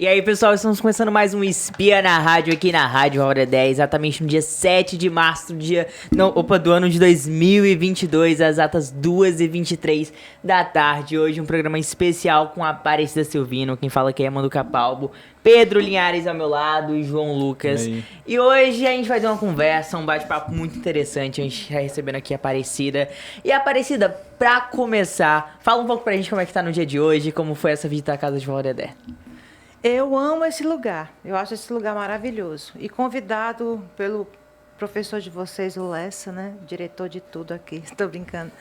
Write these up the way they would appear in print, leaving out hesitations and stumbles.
E aí, pessoal, estamos começando mais um Espia na Rádio, aqui na Rádio Hora 10, exatamente no dia 7 de março do ano de 2022, às exatas 2h23 da tarde. Hoje um programa especial com a Aparecida Silvino, quem fala aqui é Manu Capalbo, Pedro Linhares ao meu lado e João Lucas. E hoje a gente vai ter uma conversa, um bate-papo muito interessante. A gente está recebendo aqui a Aparecida. E a Aparecida, pra começar, fala um pouco pra gente como é que tá no dia de hoje, como foi essa visita à casa de Hora 10. Eu amo esse lugar, eu acho esse lugar maravilhoso. E convidado pelo professor de vocês, o Lessa, né? Diretor de tudo aqui, estou brincando.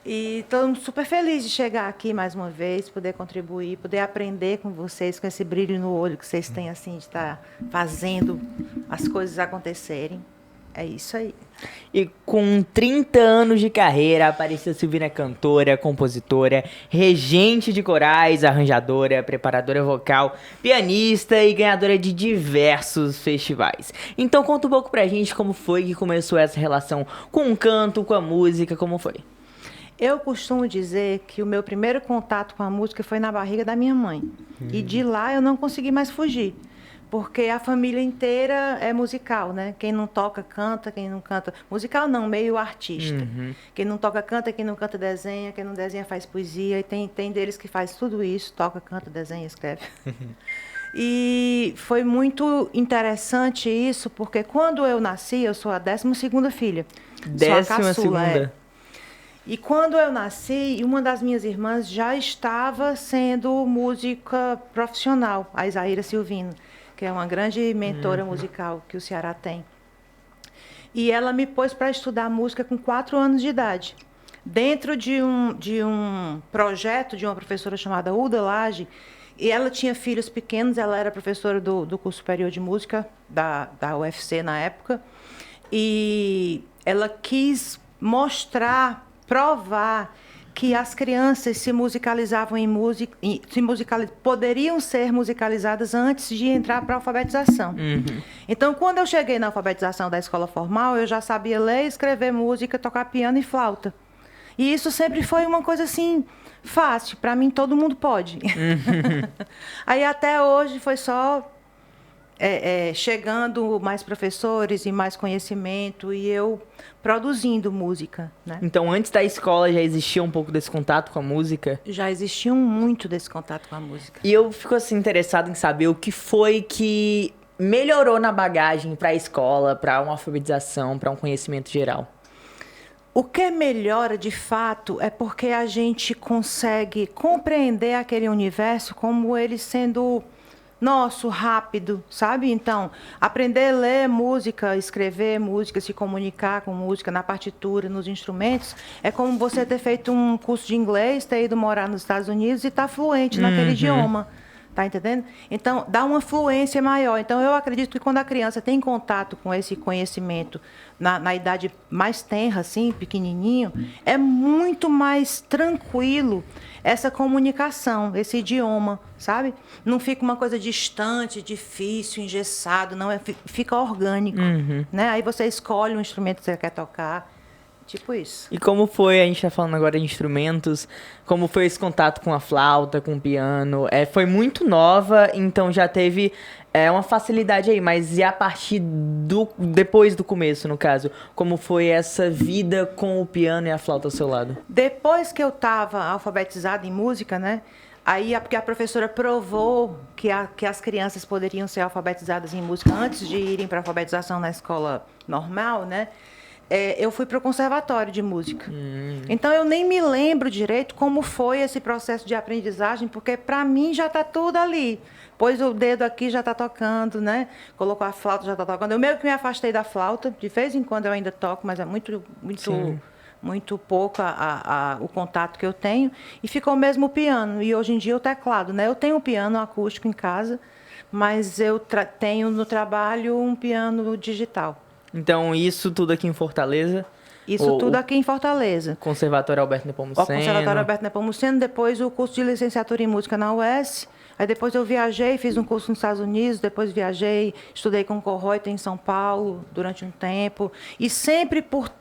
E estou super feliz de chegar aqui mais uma vez, poder contribuir, poder aprender com vocês, com esse brilho no olho que vocês têm, assim, de estar fazendo as coisas acontecerem. É isso aí. E com 30 anos de carreira, a Aparecida Silvino é cantora, compositora, regente de corais, arranjadora, preparadora vocal, pianista e ganhadora de diversos festivais. Então conta um pouco pra gente como foi que começou essa relação com o canto, com a música, como foi? Eu costumo dizer que o meu primeiro contato com a música foi na barriga da minha mãe. E de lá eu não consegui mais fugir. Porque a família inteira é musical, né? Quem não toca, canta, quem não canta... Musical não, meio artista. Quem não toca, canta, quem não canta, desenha, quem não desenha, faz poesia. E tem deles que faz tudo isso, toca, canta, desenha, escreve. E foi muito interessante isso, porque quando eu nasci, eu sou a 12ª filha. Sou a caçula, é. E quando eu nasci, uma das minhas irmãs já estava sendo música profissional, a Isaíra Silvino, que é uma grande mentora musical que o Ceará tem. E ela me pôs para estudar música com 4 anos de idade. Dentro de um projeto de uma professora chamada Uda Lage, e ela tinha filhos pequenos, ela era professora do curso superior de música da UFC na época, e ela quis mostrar, provar que as crianças se musicalizavam em música, poderiam ser musicalizadas antes de entrar para a alfabetização. Então, quando eu cheguei na alfabetização da escola formal, eu já sabia ler, escrever música, tocar piano e flauta. E isso sempre foi uma coisa assim fácil. Para mim, todo mundo pode. Aí até hoje foi só chegando mais professores e mais conhecimento e eu produzindo música, né? Então, antes da escola já existia um pouco desse contato com a música? Já existia muito desse contato com a música. E eu fico assim interessado em saber o que foi que melhorou na bagagem para a escola, para uma alfabetização, para um conhecimento geral. O que melhora de fato é porque a gente consegue compreender aquele universo como ele sendo nosso, rápido, sabe? Então, aprender a ler música, escrever música, se comunicar com música na partitura, nos instrumentos, é como você ter feito um curso de inglês, ter ido morar nos Estados Unidos e estar fluente naquele idioma. Tá entendendo? Então, dá uma fluência maior. Então, eu acredito que quando a criança tem contato com esse conhecimento na idade mais tenra, assim, pequenininho, é muito mais tranquilo essa comunicação, esse idioma, sabe? Não fica uma coisa distante, difícil, engessado, não, fica orgânico, né? Aí você escolhe um instrumento que você quer tocar. Tipo isso. E como foi, a gente tá falando agora de instrumentos, como foi esse contato com a flauta, com o piano? Foi muito nova, então já teve uma facilidade aí, mas e a partir depois do começo, no caso, como foi essa vida com o piano e a flauta ao seu lado? Depois que eu estava alfabetizada em música, né? Aí, porque a professora provou que as crianças poderiam ser alfabetizadas em música antes de irem para a alfabetização na escola normal, né? Eu fui para o conservatório de música. Então, eu nem me lembro direito como foi esse processo de aprendizagem, porque, para mim, já está tudo ali. Pôs o dedo aqui, já está tocando, né? Colocou a flauta, já está tocando. Eu meio que me afastei da flauta. De vez em quando eu ainda toco, mas é muito pouco o contato que eu tenho. E ficou mesmo o piano. E, hoje em dia, o teclado, né? Eu tenho um piano acústico em casa, mas eu tenho no trabalho um piano digital. Então, isso tudo aqui em Fortaleza? Isso tudo aqui em Fortaleza. Conservatório Alberto Nepomuceno. O Conservatório Alberto Nepomuceno, depois o curso de licenciatura em música na UES. Aí depois eu viajei, fiz um curso nos Estados Unidos, depois viajei, estudei com o Corroita em São Paulo durante um tempo. E sempre por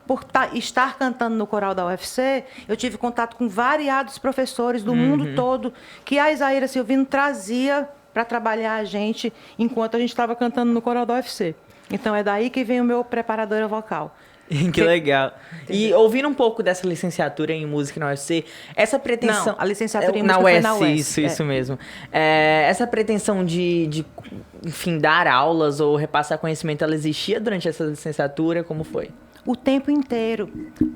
estar cantando no coral da UFC, eu tive contato com variados professores do mundo todo, que a Isaíra Silvino trazia para trabalhar a gente enquanto a gente estava cantando no coral da UFC. Então é daí que vem o meu preparadora vocal. Que legal. Entendeu? E ouvindo um pouco dessa licenciatura em música na UFC, essa pretensão... Não, a licenciatura em música foi na UES. Isso mesmo. Essa pretensão de, enfim, dar aulas ou repassar conhecimento, ela existia durante essa licenciatura? Como foi? O tempo inteiro,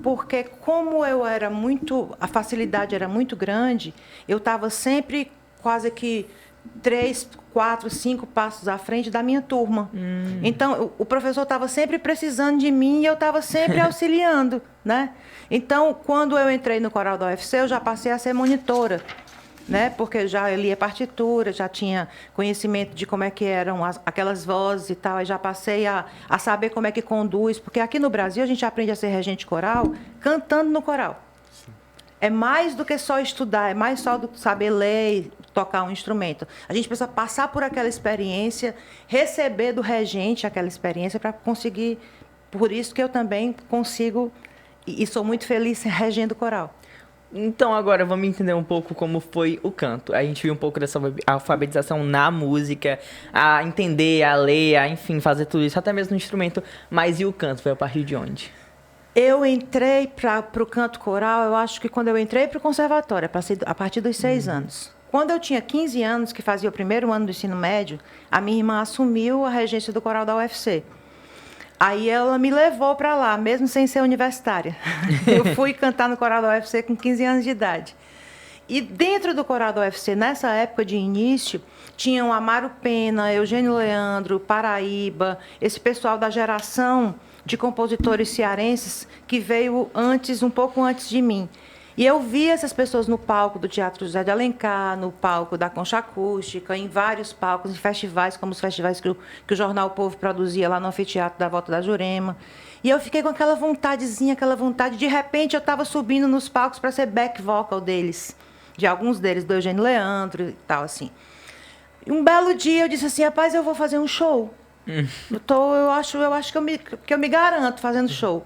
porque como a facilidade era muito grande, eu estava sempre quase que 3, 4, 5 passos à frente da minha turma. Então, o professor estava sempre precisando de mim e eu estava sempre auxiliando, né? Então, quando eu entrei no coral da UFC, eu já passei a ser monitora, né? Porque eu já lia partitura, já tinha conhecimento de como é que eram aquelas vozes e tal, aí já passei a saber como é que conduz, porque aqui no Brasil a gente aprende a ser regente coral cantando no coral. Sim. É mais do que só estudar, é mais só do saber ler e tocar um instrumento. A gente precisa passar por aquela experiência, receber do regente aquela experiência para conseguir, por isso que eu também consigo e sou muito feliz regendo coral. Então agora vamos entender um pouco como foi o canto. A gente viu um pouco dessa alfabetização na música, a entender, a ler, a, enfim, fazer tudo isso, até mesmo no instrumento. Mas e o canto? Foi a partir de onde? Eu entrei para o canto coral, eu acho que quando eu entrei para o conservatório, a partir dos 6 anos. Quando eu tinha 15 anos, que fazia o primeiro ano do ensino médio, a minha irmã assumiu a regência do coral da UFC. Aí ela me levou para lá, mesmo sem ser universitária. Eu fui cantar no coral da UFC com 15 anos de idade. E dentro do coral da UFC, nessa época de início, tinham Amaro Pena, Eugênio Leandro, Paraíba, esse pessoal da geração de compositores cearenses que veio antes, um pouco antes de mim. E eu vi essas pessoas no palco do Teatro José de Alencar, no palco da Concha Acústica, em vários palcos, em festivais, como os festivais que o Jornal O Povo produzia lá no Anfiteatro da Volta da Jurema. E eu fiquei com aquela vontadezinha, aquela vontade. De repente, eu estava subindo nos palcos para ser back vocal deles, de alguns deles, do Eugênio Leandro e tal, assim. E um belo dia, eu disse assim, rapaz, eu vou fazer um show. Eu acho que eu me garanto fazendo show.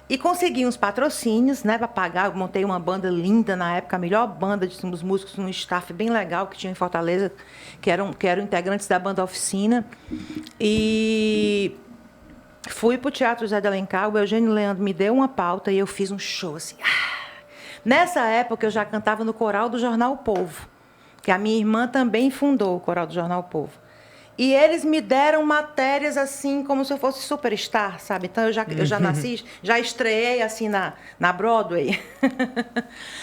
E consegui uns patrocínios, né, para pagar. Eu montei uma banda linda na época, a melhor banda de uns músicos, um staff bem legal que tinha em Fortaleza, que eram integrantes da banda Oficina. E fui para o Teatro José de Alencar, o Eugênio Leandro me deu uma pauta e eu fiz um show assim. Nessa época eu já cantava no coral do Jornal O Povo, que a minha irmã também fundou o coral do Jornal O Povo. E eles me deram matérias assim, como se eu fosse superstar, sabe? Então, eu já nasci, já estreei assim na Broadway.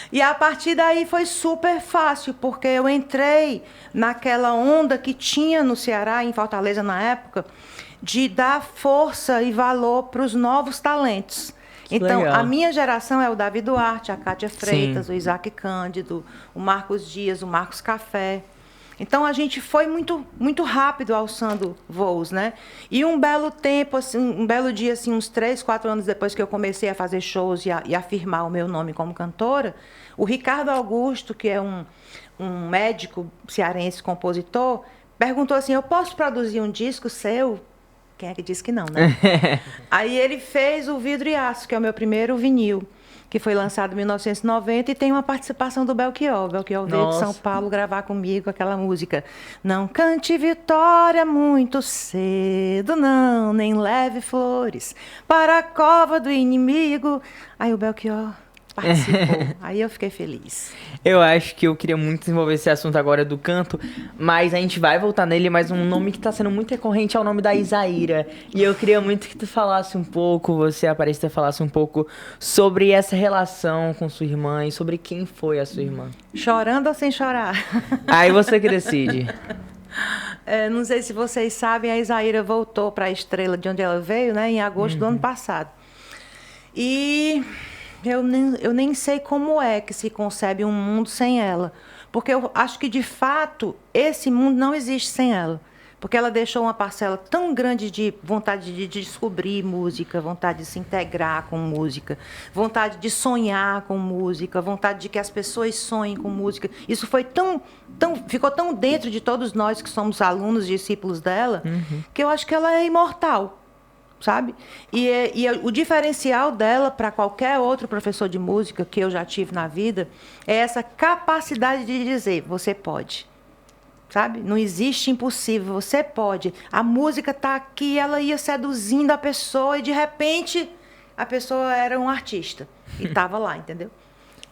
E a partir daí foi super fácil, porque eu entrei naquela onda que tinha no Ceará, em Fortaleza na época, de dar força e valor para os novos talentos. Então, legal. A minha geração é o Davi Duarte, a Cátia Freitas, sim, o Isaac Cândido, o Marcos Dias, o Marcos Café. Então, a gente foi muito, muito rápido alçando voos, né? E um belo tempo, assim, um belo dia, assim, uns 3, 4 anos depois que eu comecei a fazer shows e afirmar o meu nome como cantora, o Ricardo Augusto, que é um médico cearense, compositor, perguntou assim, eu posso produzir um disco seu? Quem é que disse que não, né? Aí ele fez o Vidro e Aço, que é o meu primeiro vinil, que foi lançado em 1990 e tem uma participação do Belchior. O Belchior veio de São Paulo gravar comigo aquela música. Não cante vitória muito cedo, não, nem leve flores para a cova do inimigo. Aí o Belchior participou. Aí eu fiquei feliz. Eu acho que eu queria muito desenvolver esse assunto agora do canto, mas a gente vai voltar nele, mas um nome que está sendo muito recorrente é o nome da Isaíra. E eu queria muito que tu falasse um pouco, você, Aparecida, falasse um pouco sobre essa relação com sua irmã e sobre quem foi a sua irmã. Chorando ou sem chorar? Aí você que decide. Não sei se vocês sabem, a Isaíra voltou para a Estrela, de onde ela veio, né, em agosto do ano passado. E eu nem sei como é que se concebe um mundo sem ela. Porque eu acho que, de fato, esse mundo não existe sem ela. Porque ela deixou uma parcela tão grande de vontade de descobrir música, vontade de se integrar com música, vontade de sonhar com música, vontade de que as pessoas sonhem com música. Isso foi ficou tão dentro de todos nós que somos alunos, discípulos dela, que eu acho que ela é imortal. Sabe? E o diferencial dela para qualquer outro professor de música que eu já tive na vida é essa capacidade de dizer, você pode. sabe? Não existe impossível, você pode. A música tá aqui, ela ia seduzindo a pessoa e de repente a pessoa era um artista e tava lá, entendeu?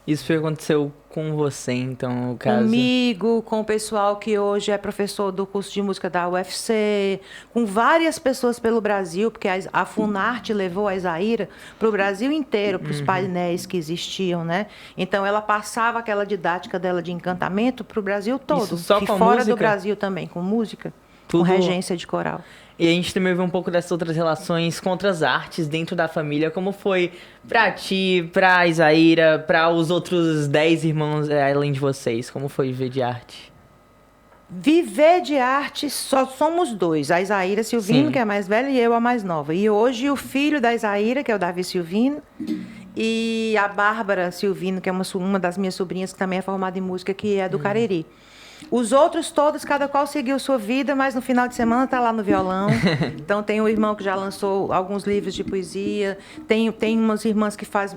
Isso foi aconteceu com você, então, no caso. Comigo, com o pessoal que hoje é professor do curso de música da UFC, com várias pessoas pelo Brasil, porque a Funarte levou a Isaíra para o Brasil inteiro, para os painéis que existiam, né? Então ela passava aquela didática dela de encantamento para o Brasil todo. Isso só e com fora música? do Brasil também, com música, Tudo... com regência de coral. E a gente também vê um pouco dessas outras relações com outras artes dentro da família. Como foi pra ti, pra Isaíra, pra os outros 10 irmãos além de vocês? Como foi viver de arte? Viver de arte, só somos dois. A Isaíra Silvino, Sim. que é a mais velha, e eu, a mais nova. E hoje o filho da Isaíra, que é o Davi Silvino, e a Bárbara Silvino, que é uma das minhas sobrinhas, que também é formada em música, que é do Cariri. Os outros todos, cada qual seguiu sua vida, mas no final de semana está lá no violão. Então tem um irmão que já lançou alguns livros de poesia, tem umas irmãs que faz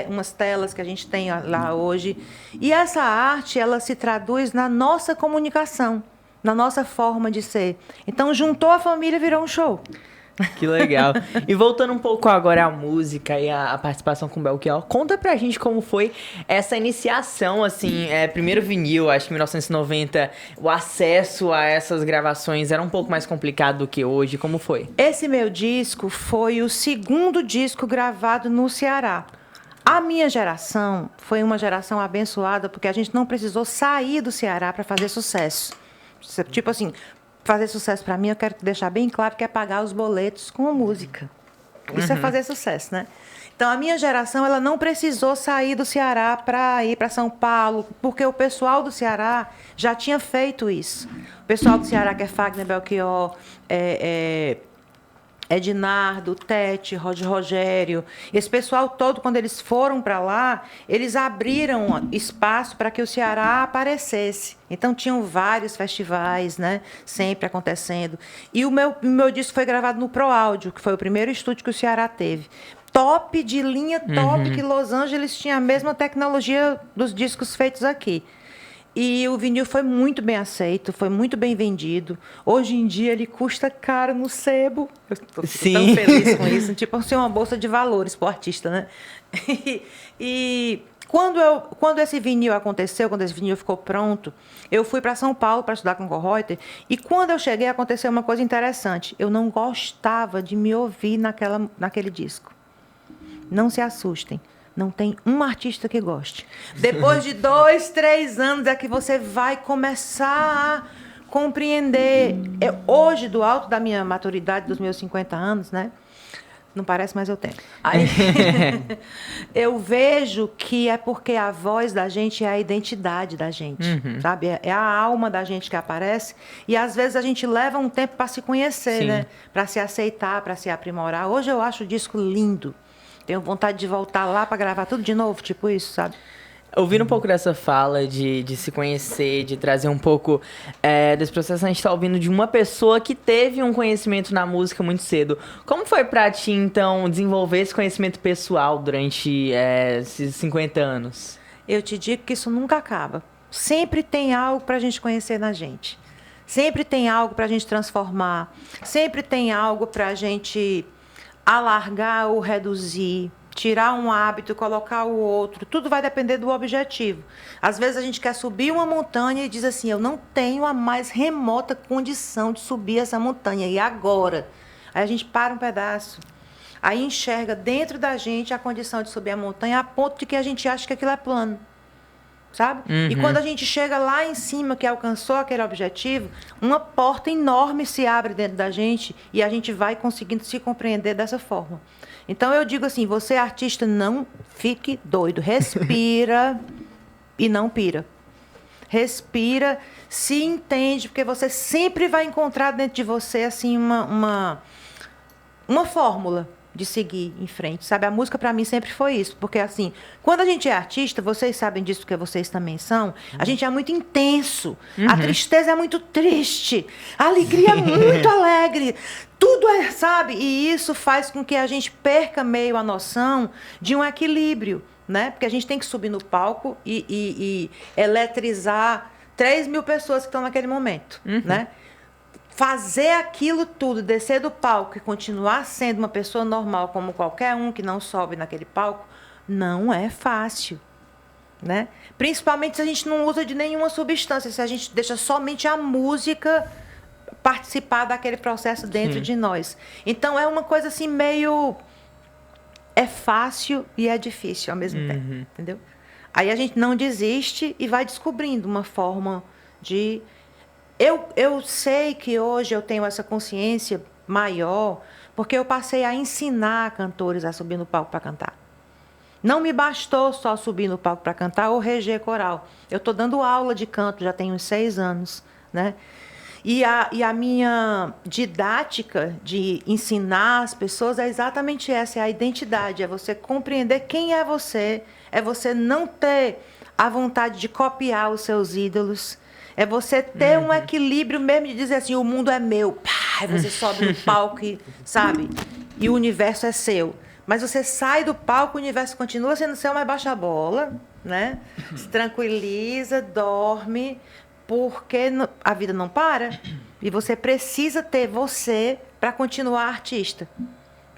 umas telas que a gente tem lá hoje. E essa arte, ela se traduz na nossa comunicação, na nossa forma de ser. Então juntou a família e virou um show. Que legal. E voltando um pouco agora à música e à participação com o Belchior, conta pra gente como foi essa iniciação, assim, primeiro vinil, acho que em 1990, o acesso a essas gravações era um pouco mais complicado do que hoje, como foi? Esse meu disco foi o segundo disco gravado no Ceará. A minha geração foi uma geração abençoada porque a gente não precisou sair do Ceará para fazer sucesso. Tipo assim, fazer sucesso para mim, eu quero deixar bem claro que é pagar os boletos com música. Isso é fazer sucesso, né? Então, a minha geração, ela não precisou sair do Ceará para ir para São Paulo, porque o pessoal do Ceará já tinha feito isso. O pessoal do Ceará, que é Fagner Belchior, Ednardo, Tete, Rogério, esse pessoal todo, quando eles foram para lá, eles abriram espaço para que o Ceará aparecesse. Então, tinham vários festivais, né, sempre acontecendo. E o meu disco foi gravado no Pro Áudio, que foi o primeiro estúdio que o Ceará teve. Top de linha, top, que Los Angeles tinha a mesma tecnologia dos discos feitos aqui. E o vinil foi muito bem aceito, foi muito bem vendido. Hoje em dia ele custa caro no sebo. Eu estou tão feliz com isso. Tipo assim, uma bolsa de valores para o artista, né? E quando esse vinil aconteceu, quando esse vinil ficou pronto, eu fui para São Paulo para estudar com o Kohreuter. E quando eu cheguei, aconteceu uma coisa interessante. Eu não gostava de me ouvir naquele disco. Não se assustem. Não tem um artista que goste. Depois de 2, 3 anos é que você vai começar a compreender. Hoje, do alto da minha maturidade, dos meus 50 anos, né? Não parece, mas eu tenho. Aí, eu vejo que é porque a voz da gente é a identidade da gente, sabe? É a alma da gente que aparece. E, às vezes, a gente leva um tempo para se conhecer, né? Para se aceitar, para se aprimorar. Hoje eu acho o disco lindo. Tenho vontade de voltar lá para gravar tudo de novo, tipo isso, sabe? Ouvindo um pouco dessa fala de se conhecer, de trazer um pouco desse processo, a gente tá ouvindo de uma pessoa que teve um conhecimento na música muito cedo. Como foi pra ti, então, desenvolver esse conhecimento pessoal durante esses 50 anos? Eu te digo que isso nunca acaba. Sempre tem algo pra gente conhecer na gente. Sempre tem algo pra gente transformar. Sempre tem algo pra gente alargar ou reduzir, tirar um hábito, colocar o outro. Tudo vai depender do objetivo. Às vezes a gente quer subir uma montanha e diz assim, eu não tenho a mais remota condição de subir essa montanha. E agora? Aí a gente para um pedaço. Aí enxerga dentro da gente a condição de subir a montanha a ponto de que a gente acha que aquilo é plano. Sabe? E quando a gente chega lá em cima, que alcançou aquele objetivo, uma porta enorme se abre dentro da gente e a gente vai conseguindo se compreender dessa forma. Então, eu digo assim, você artista, não fique doido. Respira e não pira. Respira, se entende, porque você sempre vai encontrar dentro de você assim uma fórmula de seguir em frente, sabe? A música para mim sempre foi isso, porque assim, quando a gente é artista, vocês sabem disso porque vocês também são, a gente é muito intenso, a tristeza é muito triste, a alegria é muito alegre, tudo é, sabe? E isso faz com que a gente perca meio a noção de um equilíbrio, né? Porque a gente tem que subir no palco e eletrizar 3.000 pessoas que estão naquele momento, né? Fazer aquilo tudo, descer do palco e continuar sendo uma pessoa normal como qualquer um que não sobe naquele palco, não é fácil, né? Principalmente se a gente não usa de nenhuma substância, se a gente deixa somente a música participar daquele processo dentro de nós. Então é uma coisa assim meio... É fácil e é difícil ao mesmo tempo, entendeu? Aí a gente não desiste e vai descobrindo uma forma de... Eu sei que hoje eu tenho essa consciência maior porque eu passei a ensinar cantores a subir no palco para cantar. Não me bastou só subir no palco para cantar ou reger coral. Eu estou dando aula de canto, já tenho uns 6 anos, né? E a minha didática de ensinar as pessoas é exatamente essa, é a identidade, é você compreender quem é você não ter a vontade de copiar os seus ídolos, é você ter um equilíbrio mesmo de dizer assim, o mundo é meu, pá, aí você sobe no palco e, sabe, e o universo é seu. Mas você sai do palco, o universo continua sendo seu, mas baixa a bola, né? Se tranquiliza, dorme... Porque a vida não para e você precisa ter você para continuar artista.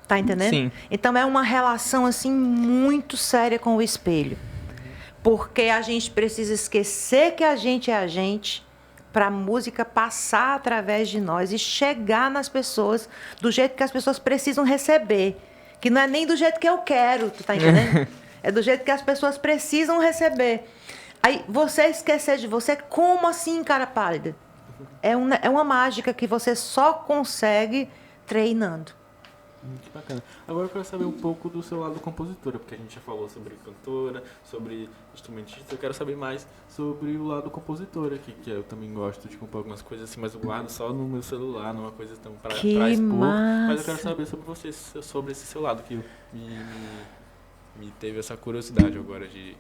Tá entendendo? Sim. Então é uma relação assim muito séria com o espelho. Porque a gente precisa esquecer que a gente é a gente para a música passar através de nós e chegar nas pessoas do jeito que as pessoas precisam receber. Que não é nem do jeito que eu quero, tu tá entendendo? É do jeito que as pessoas precisam receber. Aí, você esquecer de você, como assim, cara pálida? É uma mágica que você só consegue treinando. Que bacana. Agora eu quero saber um pouco do seu lado compositora, porque a gente já falou sobre cantora, sobre instrumentista. Eu quero saber mais sobre o lado compositora, que eu também gosto de compor algumas coisas assim, mas eu guardo só no meu celular, não é uma coisa tão pra expor. Massa. Mas eu quero saber sobre você, sobre esse seu lado, que me teve essa curiosidade agora de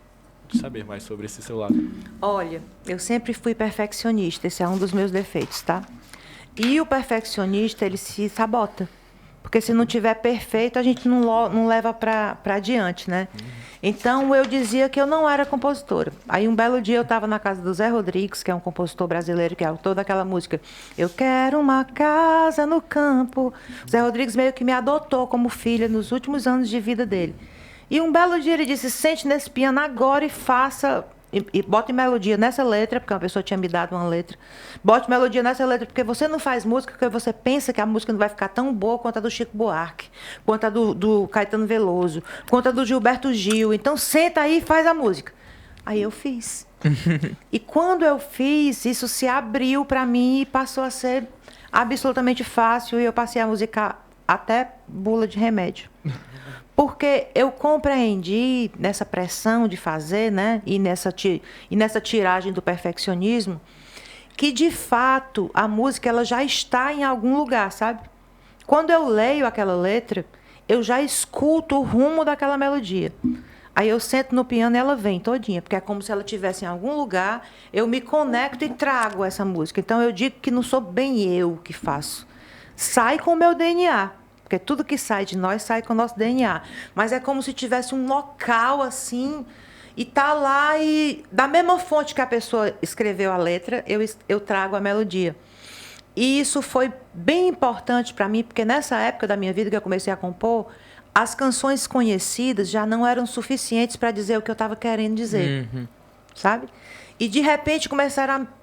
saber mais sobre esse seu lado. Olha, eu sempre fui perfeccionista, esse é um dos meus defeitos, tá? E o perfeccionista, ele se sabota. Porque se não tiver perfeito, a gente não leva para adiante, né? Então, eu dizia que eu não era compositora. Aí, um belo dia, eu estava na casa do Zé Rodrigues, que é um compositor brasileiro, que é autor daquela música Eu Quero Uma Casa no Campo. O Zé Rodrigues meio que me adotou como filha nos últimos anos de vida dele. E um belo dia ele disse, sente nesse piano agora e faça... E bote melodia nessa letra, porque uma pessoa tinha me dado uma letra. Bote melodia nessa letra, porque você não faz música porque você pensa que a música não vai ficar tão boa quanto a do Chico Buarque, quanto a do Caetano Veloso, quanto a do Gilberto Gil. Então senta aí e faz a música. Aí eu fiz. E quando eu fiz, isso se abriu para mim e passou a ser absolutamente fácil. E eu passei a musicar até bula de remédio. Porque eu compreendi nessa pressão de fazer, né, e nessa tiragem do perfeccionismo, que de fato a música ela já está em algum lugar, sabe? Quando eu leio aquela letra, eu já escuto o rumo daquela melodia. Aí eu sento no piano e ela vem todinha, porque é como se ela estivesse em algum lugar, eu me conecto e trago essa música. Então eu digo que não sou bem eu que faço. Sai com o meu DNA. Porque tudo que sai de nós sai com o nosso DNA. Mas é como se tivesse um local assim, e tá lá e... Da mesma fonte que a pessoa escreveu a letra, eu trago a melodia. E isso foi bem importante para mim, porque nessa época da minha vida que eu comecei a compor, as canções conhecidas já não eram suficientes para dizer o que eu estava querendo dizer. Sabe? E de repente começaram a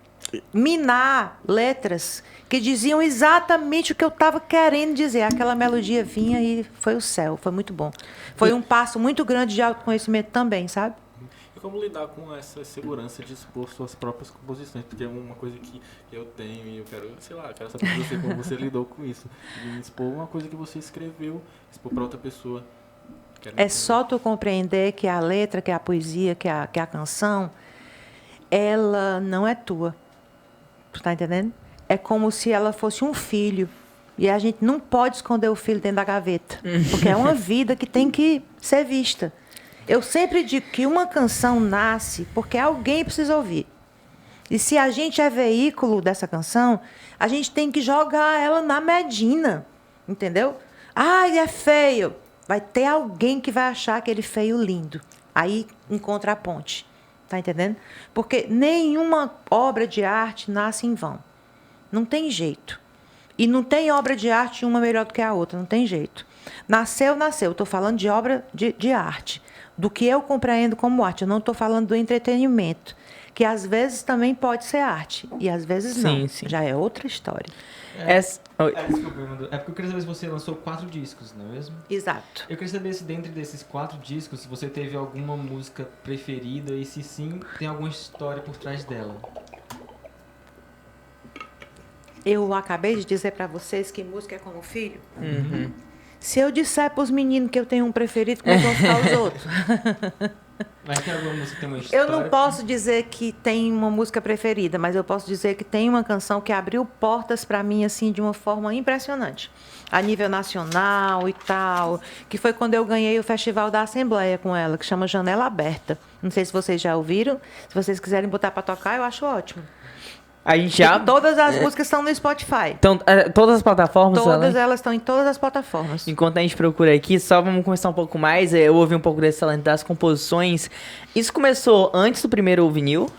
minar letras que diziam exatamente o que eu estava querendo dizer. Aquela melodia vinha e foi o céu, foi muito bom. Foi um passo muito grande de autoconhecimento também, sabe? E como lidar com essa segurança de expor suas próprias composições? Porque é uma coisa que eu tenho e eu quero, sei lá, quero saber de você como você lidou com isso. De expor uma coisa que você escreveu, expor para outra pessoa. É só tu compreender que a letra, que a poesia, que a canção, ela não é tua. Tu tá entendendo? É como se ela fosse um filho. E a gente não pode esconder o filho dentro da gaveta. Porque é uma vida que tem que ser vista. Eu sempre digo que uma canção nasce porque alguém precisa ouvir. E se a gente é veículo dessa canção, a gente tem que jogar ela na Medina. Entendeu? Ai, é feio. Vai ter alguém que vai achar aquele feio lindo. Aí encontra a ponte. Tá entendendo? Porque nenhuma obra de arte nasce em vão. Não tem jeito. E não tem obra de arte uma melhor do que a outra, não tem jeito. Nasceu. Estou falando de obra de arte. Do que eu compreendo como arte. Eu não estou falando do entretenimento. Que às vezes também pode ser arte. E às vezes não. Sim. Já é outra história. Desculpa, é porque eu queria saber se você lançou 4 discos, não é mesmo? Exato. Eu queria saber se dentro desses 4 discos, se você teve alguma música preferida e se sim, tem alguma história por trás dela. Eu acabei de dizer para vocês que música é como filho. Uhum. Se eu disser para os meninos que eu tenho um preferido, como vão ficar os outros? Mas tem alguma música que tem uma história? Eu não posso dizer que tem uma música preferida, mas eu posso dizer que tem uma canção que abriu portas para mim assim de uma forma impressionante, a nível nacional e tal, que foi quando eu ganhei o Festival da Assembleia com ela, que chama Janela Aberta. Não sei se vocês já ouviram. Se vocês quiserem botar para tocar, eu acho ótimo. A gente já... Todas as músicas estão no Spotify. Então, todas as plataformas? Todas elas estão em todas as plataformas. Enquanto a gente procura aqui, só vamos conversar um pouco mais. Eu ouvi um pouco desse talento das composições. Isso começou antes do primeiro vinil?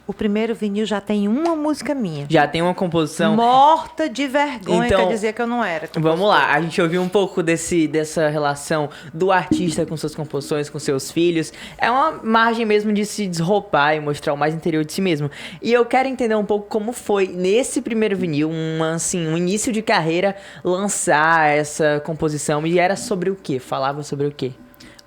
O primeiro vinil já tem uma música minha. Já tem uma composição? Morta de vergonha, Então, quer dizer que eu não era. Vamos lá, a gente ouviu um pouco dessa relação do artista com suas composições, com seus filhos. É uma margem mesmo de se desroupar e mostrar o mais interior de si mesmo. E eu quero entender um pouco como foi, nesse primeiro vinil, um início de carreira, lançar essa composição. E era sobre o quê? Falava sobre o quê?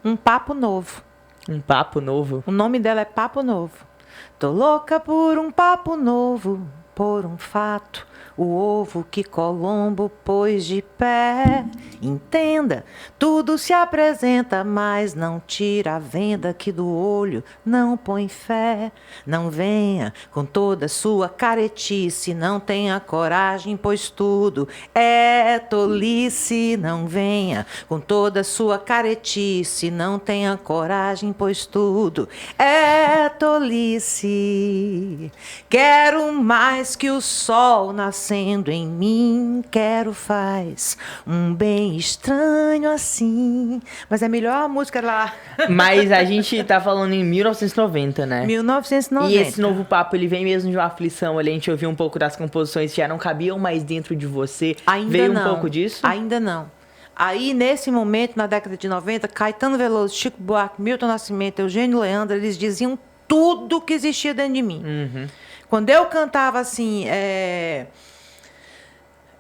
Um papo novo. Um papo novo? O nome dela é Papo Novo. Tô louca por um papo novo, por um fato, o ovo que Colombo pôs de pé. Entenda, tudo se apresenta, mas não tira a venda que do olho não põe fé. Não venha com toda sua caretice, não tenha coragem, pois tudo é tolice. Não venha com toda sua caretice, não tenha coragem, pois tudo é tolice. Quero mais que o sol nascendo em mim, quero faz um bem estranho assim. Mas é melhor a música lá. Mas a gente tá falando em 1990, né? 1990. E esse novo papo, ele vem mesmo de uma aflição ali. A gente ouviu um pouco das composições que já não cabiam mais dentro de você. Ainda Veio não. um pouco disso? Ainda não. Aí, nesse momento, na década de 90, Caetano Veloso, Chico Buarque, Milton Nascimento, Eugênio Leandro, eles diziam tudo que existia dentro de mim. Uhum. Quando eu cantava assim,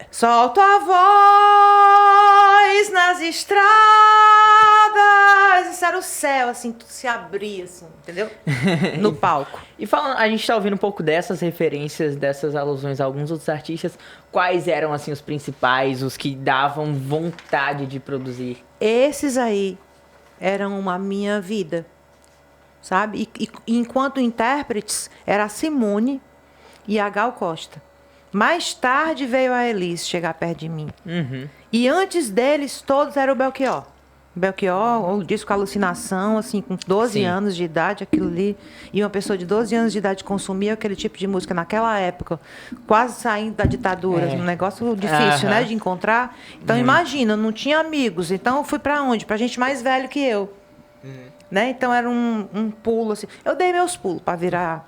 solto a voz nas estradas, isso era o céu, assim, tudo se abria, assim, entendeu? No palco. E falando, a gente tá ouvindo um pouco dessas referências, dessas alusões a alguns outros artistas. Quais eram, assim, os principais, os que davam vontade de produzir? Esses aí eram a minha vida, sabe? E enquanto intérpretes, era a Simone e a Gal Costa. Mais tarde veio a Elis chegar perto de mim. Uhum. E antes deles, todos eram o Belchior. Belchior, o disco Alucinação, assim, com 12 Sim. anos de idade, aquilo ali. E uma pessoa de 12 anos de idade consumia aquele tipo de música naquela época, quase saindo da ditadura. Um negócio difícil, né, de encontrar. Então, imagina, não tinha amigos. Então, eu fui pra onde? Pra gente mais velho que eu. Né? Então, era um pulo, assim. Eu dei meus pulos pra virar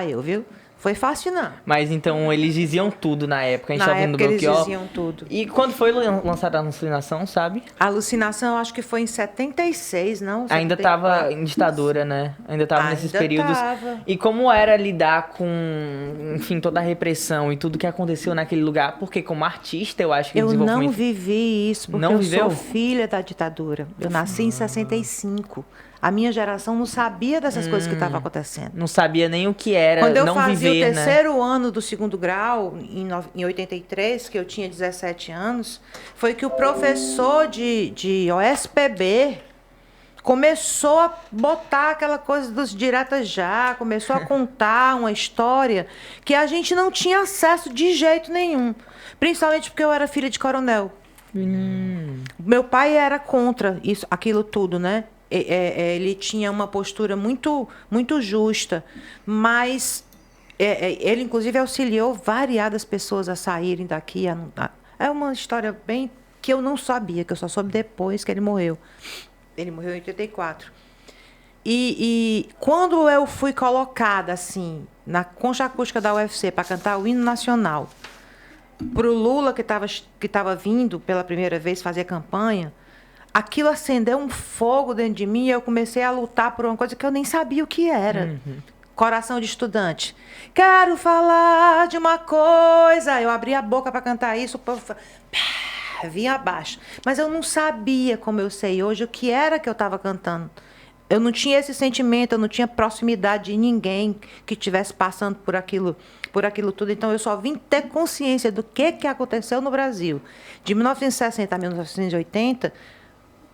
eu, viu? Foi fácil, não. Mas então eles diziam tudo na época. A gente Na tá ouvindo época, eles Belchior. diziam tudo. E quando foi lançada a Alucinação, sabe? A Alucinação, eu acho que foi em 76, não? Ainda 74. tava em ditadura, né? Ainda tava nesses Ainda períodos. tava. E como era lidar com, enfim, toda a repressão e tudo que aconteceu naquele lugar? Porque como artista, eu acho que o Eu desenvolvimento... não vivi isso, porque Não eu viveu? sou filha da ditadura. Eu nasci em 65. A minha geração não sabia dessas coisas que estavam acontecendo. Não sabia nem o que era Quando eu não fazia viver, o terceiro ano do segundo grau, em 83, que eu tinha 17 anos, foi que o professor de OSPB começou a botar aquela coisa dos diretas já, começou a contar uma história que a gente não tinha acesso de jeito nenhum. Principalmente porque eu era filha de coronel. Meu pai era contra isso, aquilo tudo, né? Ele tinha uma postura muito, muito justa, mas ele, inclusive, auxiliou variadas pessoas a saírem daqui. É uma história bem que eu não sabia, que eu só soube depois que ele morreu. Ele morreu em 84. E quando eu fui colocada, assim, na concha acústica da UFC para cantar o hino nacional, pro Lula, que tava vindo pela primeira vez fazer campanha, aquilo acendeu um fogo dentro de mim e eu comecei a lutar por uma coisa que eu nem sabia o que era. Coração de estudante. Quero falar de uma coisa. Eu abri a boca para cantar isso, o povo vinha abaixo. Mas eu não sabia, como eu sei hoje, o que era que eu estava cantando. Eu não tinha esse sentimento, eu não tinha proximidade de ninguém que estivesse passando por aquilo tudo. Então, eu só vim ter consciência do que aconteceu no Brasil, de 1960 a 1980,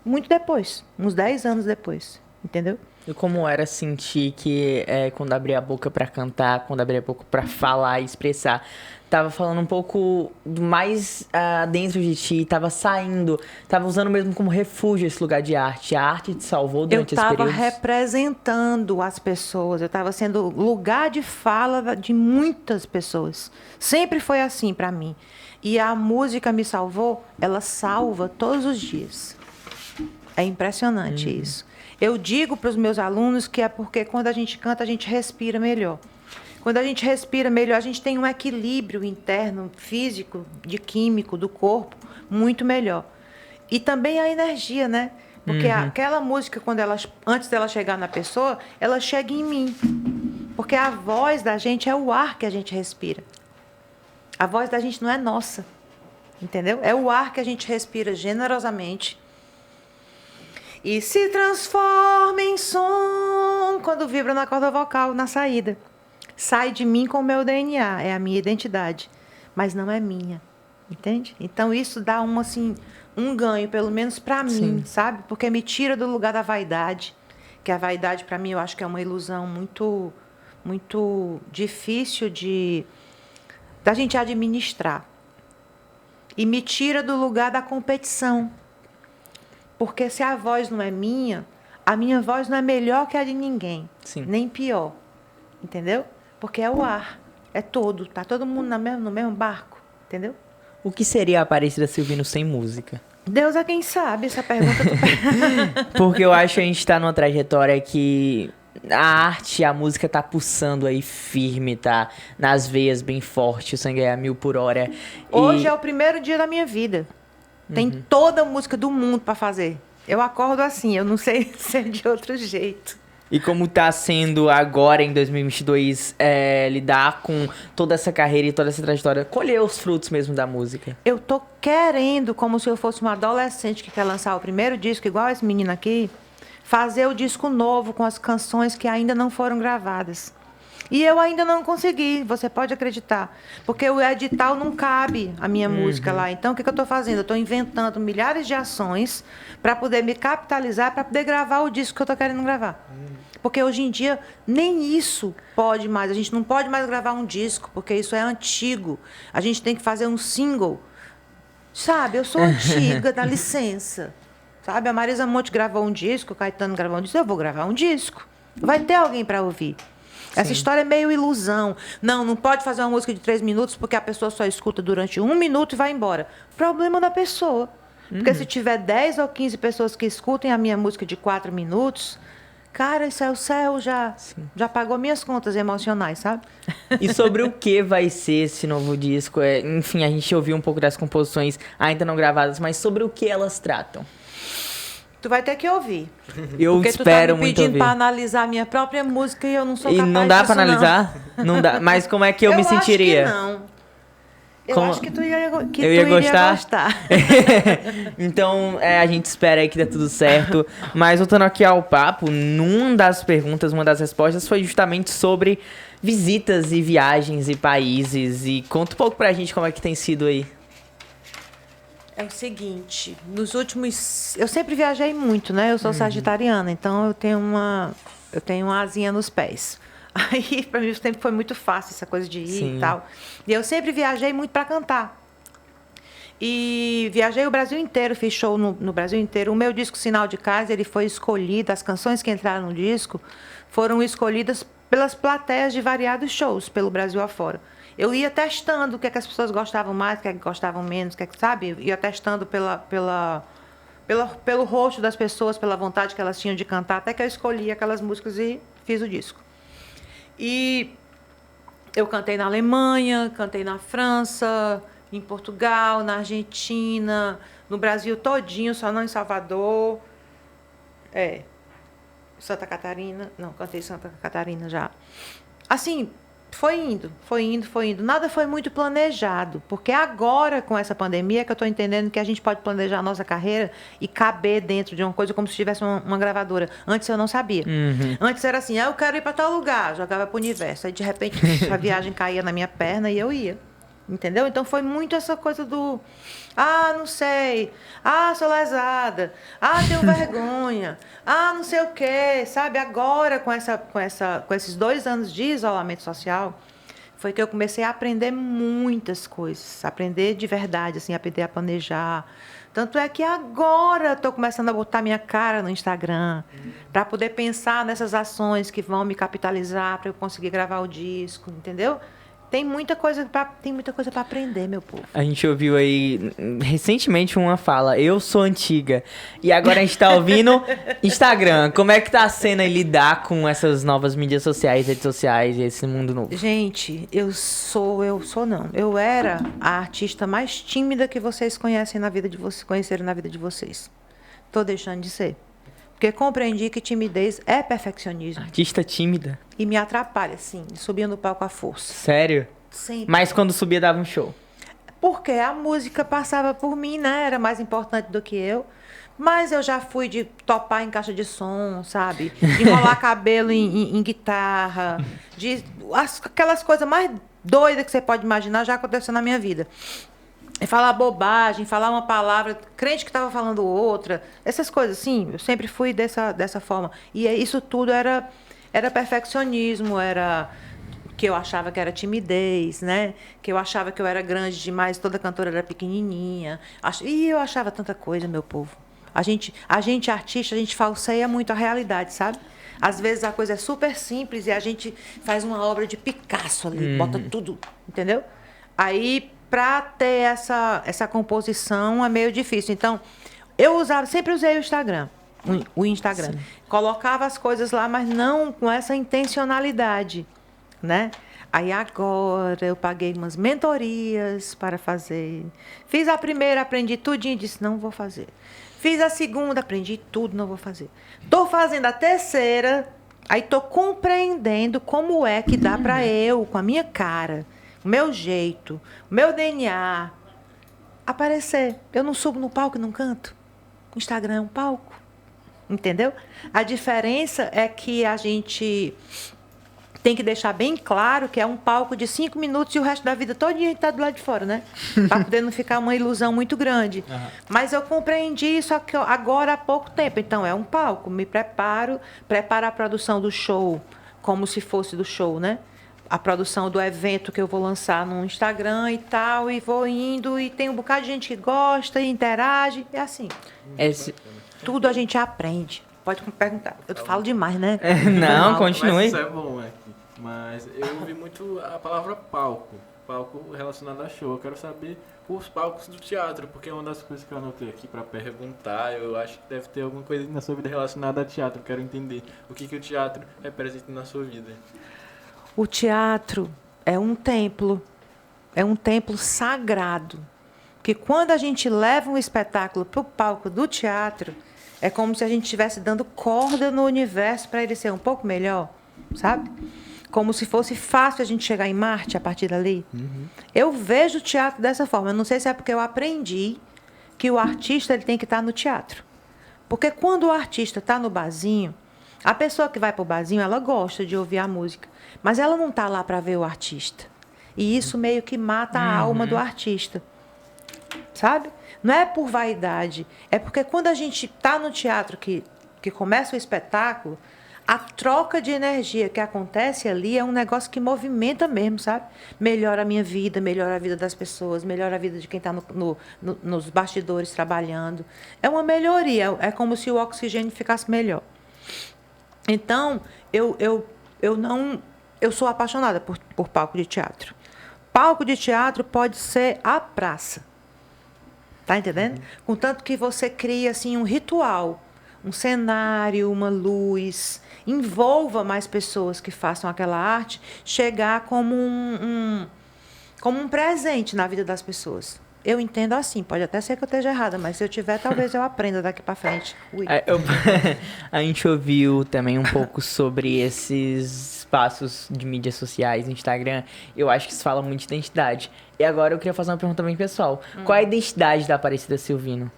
muito depois, uns 10 anos depois, entendeu? E como era sentir que quando abria a boca pra cantar, quando abria a boca pra falar e expressar, tava falando um pouco mais dentro de ti, tava saindo, tava usando mesmo como refúgio esse lugar de arte. A arte te salvou durante esse período? Eu estava representando as pessoas, eu estava sendo lugar de fala de muitas pessoas. Sempre foi assim para mim. E a música me salvou, ela salva todos os dias. É impressionante isso. Eu digo para os meus alunos que é porque quando a gente canta, a gente respira melhor. Quando a gente respira melhor, a gente tem um equilíbrio interno, físico, de químico, do corpo, muito melhor. E também a energia, né? Porque aquela música, antes dela chegar na pessoa, ela chega em mim. Porque a voz da gente é o ar que a gente respira. A voz da gente não é nossa, entendeu? É o ar que a gente respira generosamente. E se transforma em som quando vibra na corda vocal, na saída. Sai de mim com o meu DNA, é a minha identidade, mas não é minha, entende? Então isso dá um ganho, pelo menos para mim, sabe? Porque me tira do lugar da vaidade, que a vaidade para mim eu acho que é uma ilusão muito, muito difícil da gente administrar. E me tira do lugar da competição. Porque se a voz não é minha, a minha voz não é melhor que a de ninguém. Sim. Nem pior. Entendeu? Porque é o ar. É todo. Tá todo mundo no mesmo barco. Entendeu? O que seria a Aparecida Silvino sem música? Deus é quem sabe essa pergunta. Porque eu acho que a gente tá numa trajetória que a arte, a música tá pulsando aí firme, tá nas veias bem forte, o sangue é a 1000 por hora. Hoje é o primeiro dia da minha vida. Tem toda a música do mundo para fazer. Eu acordo assim, eu não sei ser de outro jeito. E como tá sendo agora, em 2022, lidar com toda essa carreira e toda essa trajetória, colher os frutos mesmo da música? Eu tô querendo, como se eu fosse uma adolescente que quer lançar o primeiro disco, igual esse menino aqui, fazer o disco novo com as canções que ainda não foram gravadas. E eu ainda não consegui, você pode acreditar. Porque o edital não cabe a minha música lá. Então, o que eu estou fazendo? Eu estou inventando milhares de ações para poder me capitalizar, para poder gravar o disco que eu estou querendo gravar. Porque hoje em dia, nem isso pode mais. A gente não pode mais gravar um disco, porque isso é antigo. A gente tem que fazer um single. Sabe, eu sou antiga, dá licença. Sabe, a Marisa Monte gravou um disco, o Caetano gravou um disco, eu vou gravar um disco. Vai ter alguém para ouvir. Essa história é meio ilusão. Não pode fazer uma música de 3 minutos porque a pessoa só escuta durante 1 minuto e vai embora. Problema da pessoa. Porque se tiver 10 ou 15 pessoas que escutem a minha música de 4 minutos, cara, isso é o céu, já pagou minhas contas emocionais, sabe? E sobre o que vai ser esse novo disco? Enfim, a gente ouviu um pouco das composições ainda não gravadas, mas sobre o que elas tratam? Tu vai ter que ouvir. Eu porque espero tu tá me muito pedindo ouvir. para analisar a minha própria música e eu não sou E capaz não dá disso, pra analisar? Não dá. Mas como é que eu me sentiria? Acho que não. Eu Como- acho que tu iria iria gostar? gostar. Então, a gente espera aí que dê tudo certo. Mas voltando aqui ao papo, uma das perguntas, uma das respostas foi justamente sobre visitas e viagens e países. E conta um pouco pra gente como é que tem sido aí. É o seguinte, nos últimos... Eu sempre viajei muito, né? Eu sou sagitariana, então eu tenho uma asinha nos pés. Aí, para mim, sempre foi muito fácil essa coisa de ir Sim. e tal. E eu sempre viajei muito para cantar. E viajei o Brasil inteiro, fiz show no Brasil inteiro. O meu disco Sinal de Casa, ele foi escolhido, as canções que entraram no disco foram escolhidas pelas plateias de variados shows pelo Brasil afora. Eu ia testando o que é que as pessoas gostavam mais, o que é que gostavam menos, o que é que, sabe? Ia testando pelo pelo rosto das pessoas, pela vontade que elas tinham de cantar, até que eu escolhi aquelas músicas e fiz o disco. E eu cantei na Alemanha, cantei na França, em Portugal, na Argentina, no Brasil todinho, só não em Salvador. Santa Catarina. Não, cantei Santa Catarina já. Assim, foi indo. Nada foi muito planejado, porque agora, com essa pandemia, que eu estou entendendo que a gente pode planejar a nossa carreira e caber dentro de uma coisa como se tivesse uma gravadora. Antes eu não sabia. Antes era assim, eu quero ir para tal lugar, jogava para o universo. Aí, de repente, a viagem caía na minha perna e eu ia. Entendeu? Então, foi muito essa coisa do... não sei. Sou lesada. Tenho vergonha. Não sei o quê. Sabe? Agora, com esses 2 anos de isolamento social, foi que eu comecei a aprender muitas coisas. Aprender de verdade, assim, aprender a planejar. Tanto é que agora estou começando a botar minha cara no Instagram para poder pensar nessas ações que vão me capitalizar para eu conseguir gravar o disco, entendeu? Tem muita coisa para aprender, meu povo. A gente ouviu aí recentemente uma fala, eu sou antiga. E agora a gente tá ouvindo Instagram. Como é que tá sendo aí lidar com essas novas mídias sociais, redes sociais e esse mundo novo? Gente, eu era a artista mais tímida que vocês conheceram na vida de vocês. Tô deixando de ser. Porque compreendi que timidez é perfeccionismo. Artista tímida? E me atrapalha, assim, subia no palco à força. Sério? Sempre. Mas quando subia dava um show? Porque a música passava por mim, né? Era mais importante do que eu. Mas eu já fui de topar em caixa de som, sabe? De enrolar cabelo em guitarra. Aquelas coisas mais doidas que você pode imaginar já aconteceu na minha vida. Falar bobagem, falar uma palavra, crente que estava falando outra, essas coisas, assim, eu sempre fui dessa forma. E isso tudo era perfeccionismo, era que eu achava que era timidez, né? Que eu achava que eu era grande demais, toda cantora era pequenininha. E eu achava tanta coisa, meu povo. A gente artista, a gente falseia muito a realidade, sabe? Às vezes a coisa é super simples e a gente faz uma obra de Picasso ali, bota tudo, entendeu? Aí... Para ter essa composição é meio difícil. Então, sempre usei o Instagram. Sim. Colocava as coisas lá, mas não com essa intencionalidade, né? Aí agora eu paguei umas mentorias para fazer. Fiz a primeira, aprendi tudinho e disse, não vou fazer. Fiz a segunda, aprendi tudo, não vou fazer. Estou fazendo a terceira, aí estou compreendendo como é que dá para eu, com a minha cara, o meu jeito, o meu DNA, aparecer. Eu não subo no palco e não canto. O Instagram é um palco. Entendeu? A diferença é que a gente tem que deixar bem claro que é um palco de 5 minutos e o resto da vida todo dia está do lado de fora, né? Para poder não ficar uma ilusão muito grande. Mas eu compreendi isso agora há pouco tempo. Então, é um palco. Me preparo a produção do show como se fosse do show, né? A produção do evento que eu vou lançar no Instagram e tal, e vou indo, e tem um bocado de gente que gosta e interage, é assim. Tudo a gente aprende. Pode perguntar. Eu falo demais, né? Não, continue. Mas isso é bom aqui. Mas eu ouvi muito a palavra palco. Palco relacionado a show. Eu quero saber os palcos do teatro, porque é uma das coisas que eu anotei aqui para perguntar. Eu acho que deve ter alguma coisa na sua vida relacionada a teatro. Eu quero entender o que o teatro representa na sua vida. O teatro é um templo sagrado, que quando a gente leva um espetáculo para o palco do teatro, é como se a gente estivesse dando corda no universo para ele ser um pouco melhor, sabe? Como se fosse fácil a gente chegar em Marte a partir dali. Eu vejo o teatro dessa forma. Eu não sei se é porque eu aprendi que o artista ele tem que estar no teatro. Porque quando o artista está no barzinho, a pessoa que vai para o barzinho, ela gosta de ouvir a música. Mas ela não está lá para ver o artista. E isso meio que mata a alma do artista. Sabe? Não é por vaidade. É porque quando a gente está no teatro que começa o espetáculo, a troca de energia que acontece ali é um negócio que movimenta mesmo, sabe? Melhora a minha vida, melhora a vida das pessoas, melhora a vida de quem está nos bastidores trabalhando. É uma melhoria. É como se o oxigênio ficasse melhor. Então, eu sou apaixonada por palco de teatro. Palco de teatro pode ser a praça. Tá entendendo? Contanto que você cria assim um ritual, um cenário, uma luz, envolva mais pessoas que façam aquela arte, chegar como como um presente na vida das pessoas. Eu entendo assim, pode até ser que eu esteja errada, mas se eu tiver, talvez eu aprenda daqui para frente. Ui. A gente ouviu também um pouco sobre esses espaços de mídias sociais, Instagram. Eu acho que isso fala muito de identidade. E agora eu queria fazer uma pergunta bem pessoal. Qual é a identidade da Aparecida Silvino?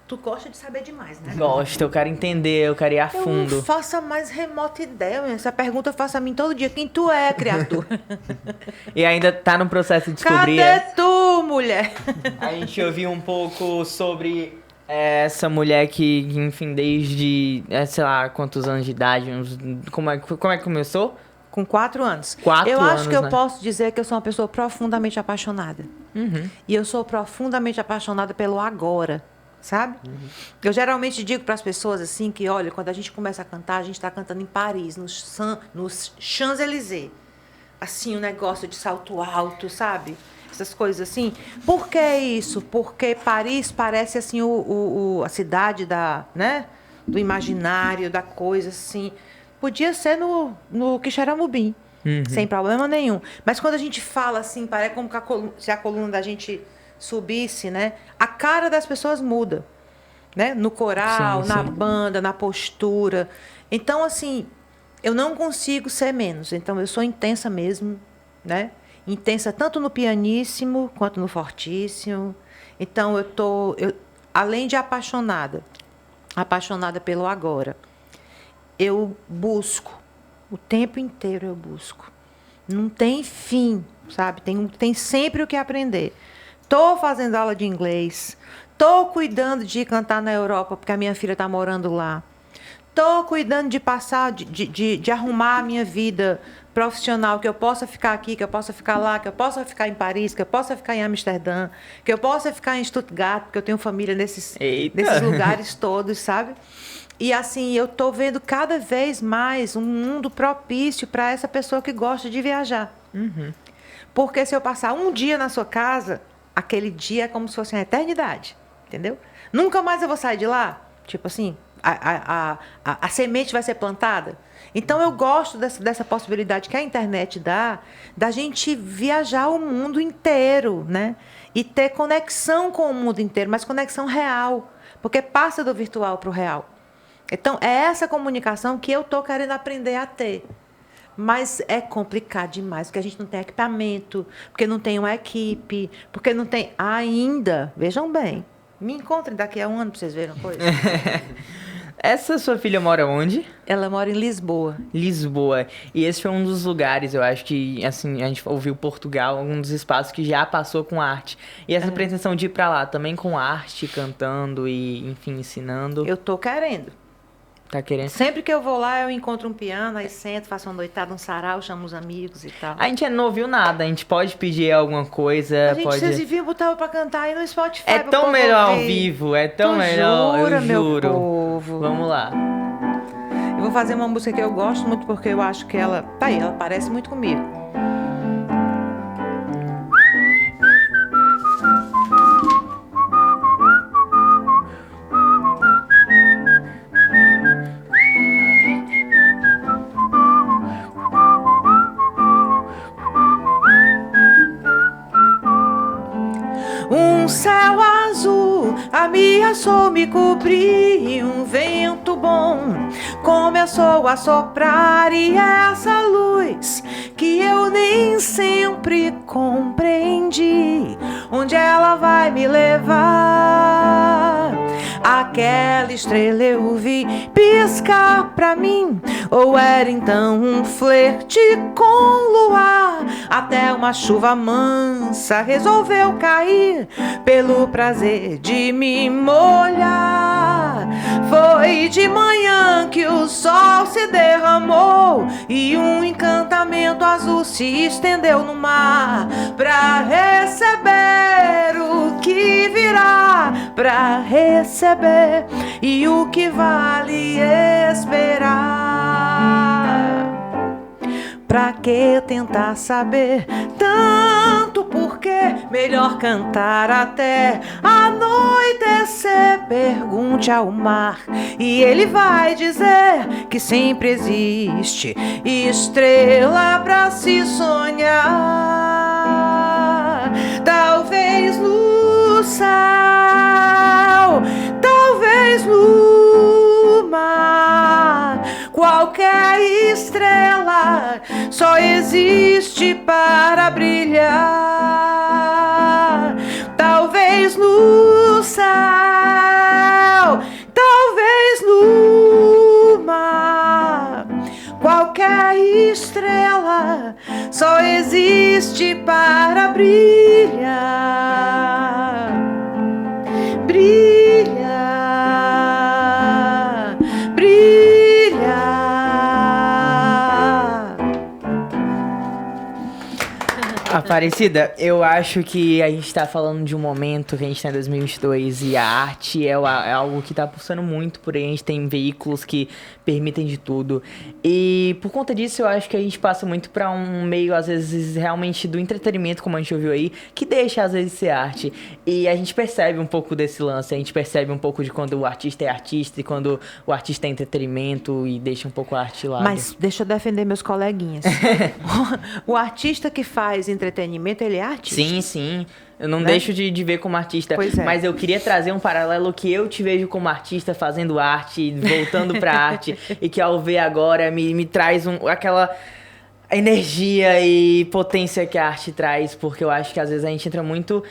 Tu gosta de saber demais, né? Gosto, eu quero entender, eu quero ir a Eu fundo. não faço a mais remota ideia. Essa pergunta eu faço a mim todo dia. Quem tu é, criatura? E ainda tá no processo de descobrir. Cadê tu, mulher? A gente ouviu um pouco sobre essa mulher que, enfim, desde, sei lá, quantos anos de idade, como é que começou? Com 4 anos. 4 eu anos, acho que eu né? posso dizer que eu sou uma pessoa profundamente apaixonada. E eu sou profundamente apaixonada pelo agora, sabe? Eu geralmente digo para as pessoas assim que, olha, quando a gente começa a cantar, a gente está cantando em Paris, nos Champs-Élysées. Assim, um negócio de salto alto, sabe? Essas coisas assim. Por que isso? Porque Paris parece assim a cidade do imaginário, da coisa assim. Podia ser no Quixeramobim, sem problema nenhum. Mas quando a gente fala assim, parece como que se a coluna da gente subisse, né? A cara das pessoas muda, né? No coral, Sim, na sim. banda, na postura. Então, assim, eu não consigo ser menos. Então, eu sou intensa mesmo, né? Intensa tanto no pianíssimo quanto no fortíssimo. Então, além de apaixonada pelo agora, eu busco, o tempo inteiro eu busco. Não tem fim, sabe? Tem sempre o que aprender. Estou fazendo aula de inglês, estou cuidando de cantar na Europa, porque a minha filha está morando lá. Estou cuidando de passar, de arrumar a minha vida profissional, que eu possa ficar aqui, que eu possa ficar lá, que eu possa ficar em Paris, que eu possa ficar em Amsterdã, que eu possa ficar em Stuttgart, porque eu tenho família nesses lugares todos, sabe? E assim, eu estou vendo cada vez mais um mundo propício para essa pessoa que gosta de viajar. Porque se eu passar um dia na sua casa, aquele dia é como se fosse uma eternidade, entendeu? Nunca mais eu vou sair de lá. Tipo assim, a semente vai ser plantada. Então, eu gosto dessa possibilidade que a internet dá, da gente viajar o mundo inteiro, né? E ter conexão com o mundo inteiro, mas conexão real. Porque passa do virtual para o real. Então, é essa comunicação que eu estou querendo aprender a ter. Mas é complicado demais, porque a gente não tem equipamento, porque não tem uma equipe, porque não tem ainda. Vejam bem, me encontrem daqui a um ano para vocês verem a coisa. Essa sua filha mora onde? Ela mora em Lisboa. Lisboa. E esse foi um dos lugares, eu acho que, assim, a gente ouviu Portugal, um dos espaços que já passou com arte. E essa pretensão de ir pra lá também com arte, cantando e, enfim, ensinando. Eu tô querendo. Tá querendo? Sempre que eu vou lá, eu encontro um piano, aí sento, faço uma noitada, um sarau, chamo os amigos e tal. A gente não ouviu nada, a gente pode pedir alguma coisa, Vocês deviam botar pra cantar aí no Spotify. É pro tão povo melhor ao ouvir. vivo, é tão Tu melhor, jura, eu juro. meu povo? Vamos lá. Eu vou fazer uma música que eu gosto muito, porque eu acho que ela... Tá aí, ela parece muito comigo. Um céu azul ameaçou me cobrir, um vento bom começou a soprar, e essa luz que eu nem sempre compreendi, onde ela vai me levar? Aquela estrela eu vi piscar pra mim, ou era então um flerte com luar? Até uma chuva mansa resolveu cair pelo prazer de me molhar. Foi de manhã que o sol se derramou e um encantamento azul se estendeu no mar, pra receber o que virá, pra receber e o que vale esperar. Pra que tentar saber tanto por porque melhor cantar até anoitecer. Pergunte ao mar e ele vai dizer que sempre existe estrela pra se sonhar. Talvez no céu, talvez no mar, qualquer estrela só existe para brilhar. Talvez no céu, talvez no mar, qualquer estrela só existe para brilhar. Brilhar, brilhar. Aparecida, eu acho que a gente tá falando de um momento que a gente tá em 2022 e a arte é algo que tá pulsando muito por aí. A gente tem veículos que permitem de tudo. E por conta disso, eu acho que a gente passa muito pra um meio, às vezes, realmente do entretenimento, como a gente ouviu aí, que deixa, às vezes, ser arte. E a gente percebe um pouco desse lance, a gente percebe um pouco de quando o artista é artista e quando o artista é entretenimento e deixa um pouco a arte lá. Mas deixa eu defender meus coleguinhas. O artista que faz entretenimento, ele é artista. Sim, sim. Eu não Né? deixo de ver como artista. Pois é. Mas eu queria trazer um paralelo que eu te vejo como artista fazendo arte, voltando pra arte, e que ao ver agora me traz aquela energia e potência que a arte traz, porque eu acho que às vezes a gente entra muito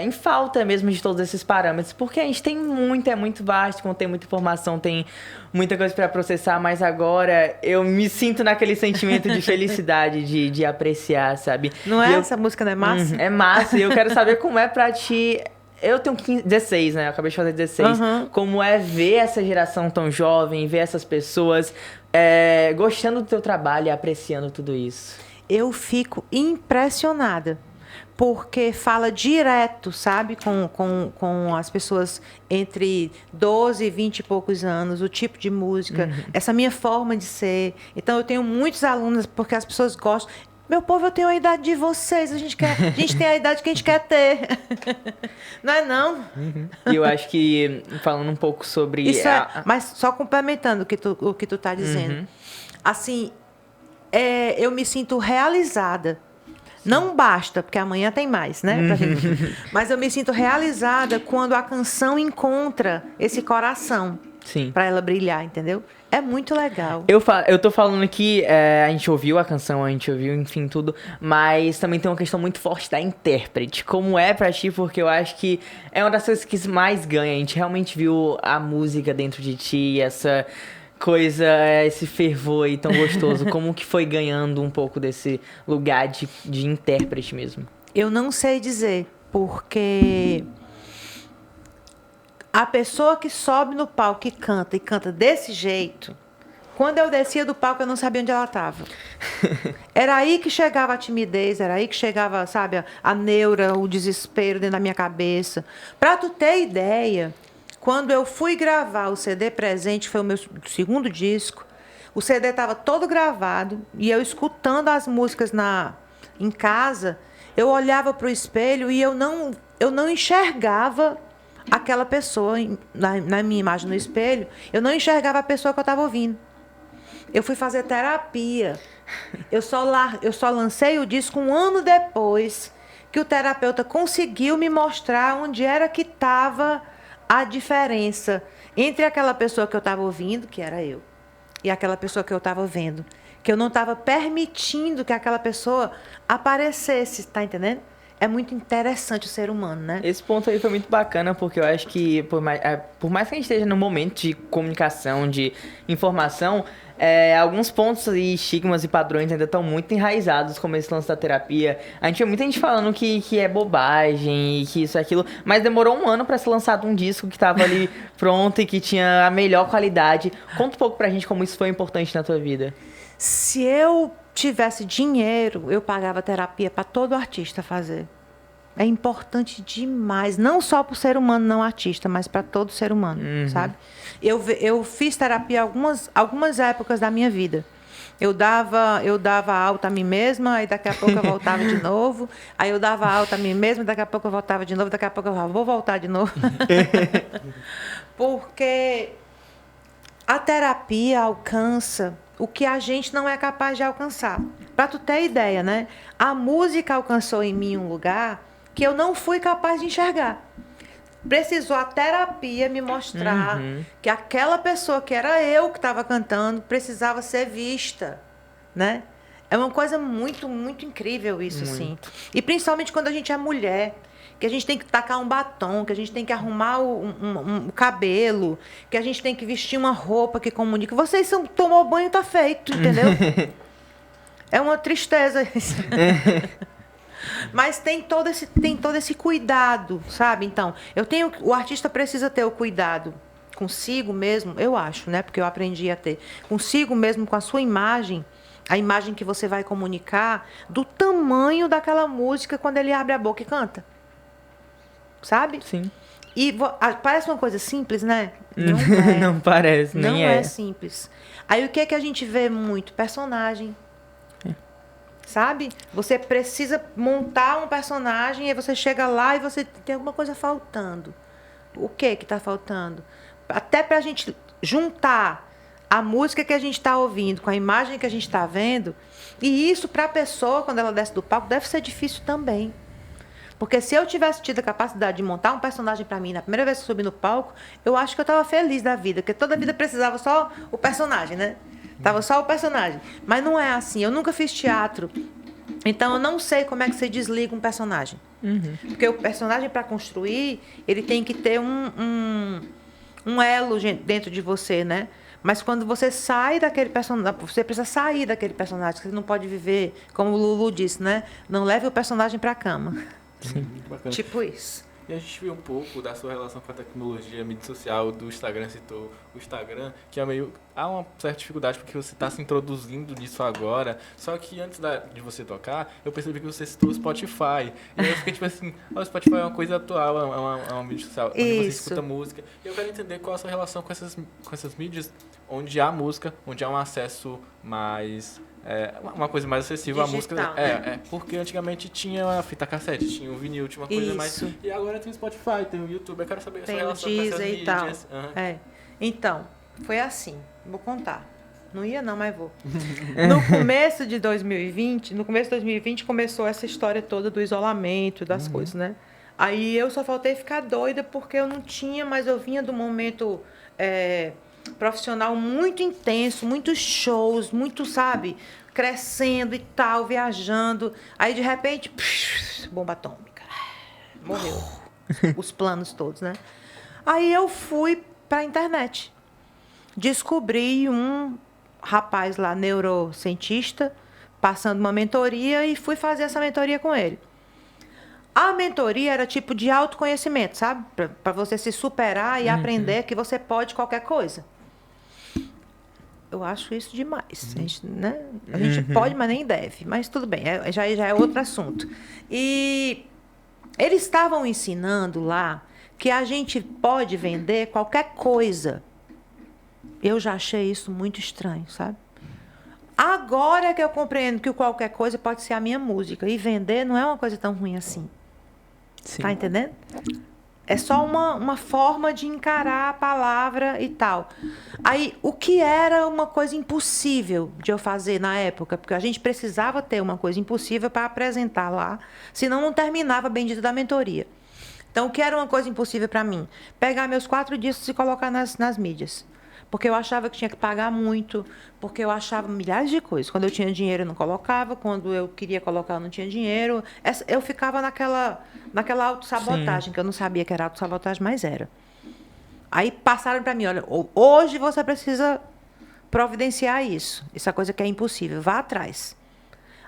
em falta mesmo de todos esses parâmetros, porque a gente tem muito, é muito vasto, tem muita informação, tem muita coisa pra processar, mas agora eu me sinto naquele sentimento de felicidade, de apreciar, sabe? Não é? E eu- Essa música não é massa? É massa, e eu quero saber como é pra ti. Eu tenho 16, né? Eu acabei de fazer 16. Aham. Como é ver essa geração tão jovem, ver essas pessoas gostando do teu trabalho e apreciando tudo isso. Eu fico impressionada, porque fala direto, sabe, com as pessoas entre 12 e 20 e poucos anos, o tipo de música, essa minha forma de ser. Então, eu tenho muitos alunos, porque as pessoas gostam. Meu povo, eu tenho a idade de vocês, a gente tem a idade que a gente quer ter. Não é não? E eu acho que, falando um pouco sobre... Isso é, mas só complementando o que tu tá dizendo. Assim, eu me sinto realizada. Não basta, porque amanhã tem mais, né? Pra gente. Mas eu me sinto realizada quando a canção encontra esse coração Sim. para ela brilhar, entendeu? É muito legal. Eu tô falando aqui, a gente ouviu a canção, a gente ouviu, enfim, tudo, mas também tem uma questão muito forte da intérprete. Como é pra ti, porque eu acho que é uma das coisas que mais ganha. A gente realmente viu a música dentro de ti, essa coisa, esse fervor aí tão gostoso. Como que foi ganhando um pouco desse lugar de intérprete mesmo? Eu não sei dizer, porque a pessoa que sobe no palco e canta desse jeito, quando eu descia do palco, eu não sabia onde ela estava. Era aí que chegava a timidez, era aí que chegava, sabe, a neura, o desespero dentro da minha cabeça. Para tu ter ideia, quando eu fui gravar o CD Presente, foi o meu segundo disco, o CD estava todo gravado e eu escutando as músicas em casa, eu olhava para o espelho e eu não enxergava aquela pessoa na minha imagem no espelho, eu não enxergava a pessoa que eu estava ouvindo. Eu fui fazer terapia. Eu só lancei o disco um ano depois que o terapeuta conseguiu me mostrar onde era que estava a diferença entre aquela pessoa que eu estava ouvindo, que era eu, e aquela pessoa que eu estava vendo. Que eu não estava permitindo que aquela pessoa aparecesse, tá entendendo? É muito interessante o ser humano, né? Esse ponto aí foi muito bacana, porque eu acho que por mais que a gente esteja num momento de comunicação, de informação, alguns pontos e estigmas e padrões ainda estão muito enraizados, como esse lance da terapia. A gente vê muita gente falando que é bobagem e que isso é aquilo, mas demorou um ano pra ser lançado um disco que tava ali pronto e que tinha a melhor qualidade. Conta um pouco pra gente como isso foi importante na tua vida. Se eu tivesse dinheiro, eu pagava terapia para todo artista fazer. É importante demais, não só para o ser humano não artista, mas para todo ser humano, sabe? Eu fiz terapia algumas épocas da minha vida. Eu dava alta a mim mesma, aí daqui a pouco eu voltava de novo. Aí eu dava alta a mim mesma, daqui a pouco eu voltava de novo, daqui a pouco eu falava, vou voltar de novo. Porque a terapia alcança o que a gente não é capaz de alcançar. Para tu ter ideia, né? A música alcançou em mim um lugar que eu não fui capaz de enxergar. Precisou a terapia me mostrar que aquela pessoa que era eu que estava cantando precisava ser vista, né? É uma coisa muito, muito incrível isso, assim. E principalmente quando a gente é mulher, que a gente tem que tacar um batom, que a gente tem que arrumar o cabelo, que a gente tem que vestir uma roupa que comunica. Vocês tomou banho, tá feito, entendeu? É uma tristeza isso. Mas tem todo esse cuidado, sabe? Então, o artista precisa ter o cuidado consigo mesmo, eu acho, né? Porque eu aprendi a ter consigo mesmo, com a sua imagem, a imagem que você vai comunicar, do tamanho daquela música quando ele abre a boca e canta. Sabe? Sim. E parece uma coisa simples, né? Não é. Não parece, nem Não é. é simples. Aí o que é que a gente vê muito? Personagem. Sabe? Você precisa montar um personagem e você chega lá e você tem alguma coisa faltando. O que está faltando? Até para a gente juntar a música que a gente está ouvindo com a imagem que a gente está vendo. E isso, para a pessoa, quando ela desce do palco, deve ser difícil também. Porque se eu tivesse tido a capacidade de montar um personagem para mim na primeira vez que eu subi no palco, eu acho que eu estava feliz da vida. Porque toda a vida precisava só o personagem, né? Tava só o personagem. Mas não é assim. Eu nunca fiz teatro. Então, eu não sei como é que você desliga um personagem. Porque o personagem, para construir, ele tem que ter um elo dentro de você, né? Mas quando você sai daquele personagem, você precisa sair daquele personagem. Você não pode viver, como o Lulu disse, né? Não leve o personagem para a cama. Bacana. Tipo isso. E a gente viu um pouco da sua relação com a tecnologia, a mídia social, do Instagram, citou o Instagram, que é meio... Há uma certa dificuldade porque você está se introduzindo nisso agora, só que antes de você tocar, eu percebi que você citou o Spotify. E aí eu fiquei tipo assim, o Spotify é uma coisa atual, é uma mídia social, onde você escuta música. E eu quero entender qual é a sua relação com essas mídias, onde há música, onde há um acesso mais... uma coisa mais acessível à música. Né? Porque antigamente tinha a fita cassete, tinha o vinil, tinha uma coisa mais... E agora tem o Spotify, tem o YouTube. Eu quero saber a sua relação com essas mídias. E tal. Então, foi assim. Vou contar. Não ia não, mas vou. No começo de 2020 começou essa história toda do isolamento, das coisas, né? Aí eu só faltei ficar doida porque eu não tinha, mas eu vinha do momento... profissional muito intenso, muitos shows, muito, sabe, crescendo e tal, viajando. Aí, de repente, bomba atômica. Morreu. Os planos todos, né? Aí eu fui para a internet. Descobri um rapaz lá, neurocientista, passando uma mentoria e fui fazer essa mentoria com ele. A mentoria era tipo de autoconhecimento, sabe? Para você se superar e aprender que você pode qualquer coisa. Eu acho isso demais. A gente, né? A gente pode, mas nem deve. Mas tudo bem, já é outro assunto. E eles estavam ensinando lá que a gente pode vender qualquer coisa. Eu já achei isso muito estranho, sabe? Agora é que eu compreendo que o qualquer coisa pode ser a minha música. E vender não é uma coisa tão ruim assim. Sim. Tá entendendo? É só uma forma de encarar a palavra e tal. Aí, o que era uma coisa impossível de eu fazer na época? Porque a gente precisava ter uma coisa impossível para apresentar lá, senão não terminava a bendita da mentoria. Então, o que era uma coisa impossível para mim? Pegar meus 4 discos e colocar nas mídias. Porque eu achava que tinha que pagar muito, porque eu achava milhares de coisas. Quando eu tinha dinheiro, eu não colocava. Quando eu queria colocar, eu não tinha dinheiro. Eu ficava naquela autossabotagem, que eu não sabia que era autossabotagem, mas era. Aí passaram para mim, olha, hoje você precisa providenciar isso. Essa coisa que é impossível, vá atrás.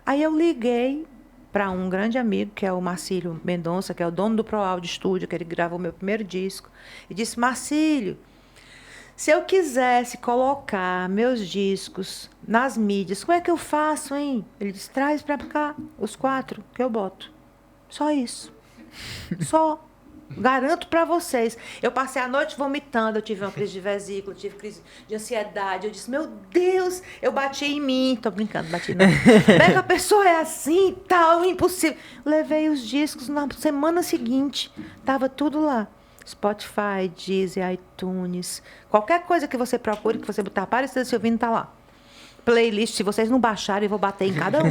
Aí eu liguei para um grande amigo, que é o Marcílio Mendonça, que é o dono do Pro Audio Studio, que ele gravou meu primeiro disco, e disse, Marcílio, se eu quisesse colocar meus discos nas mídias, como é que eu faço, hein? Ele disse, traz para cá os 4 que eu boto. Só isso. Só. Garanto para vocês. Eu passei a noite vomitando, eu tive uma crise de vesícula, tive crise de ansiedade. Eu disse, meu Deus, eu bati em mim. Tô brincando, bati não. Pega, a pessoa é assim, tal, impossível. Levei os discos na semana seguinte. Tava tudo lá. Spotify, Deezer, iTunes. Qualquer coisa que você procure, que você botar Aparecida Silvino, tá lá. Playlist, se vocês não baixarem, eu vou bater em cada um.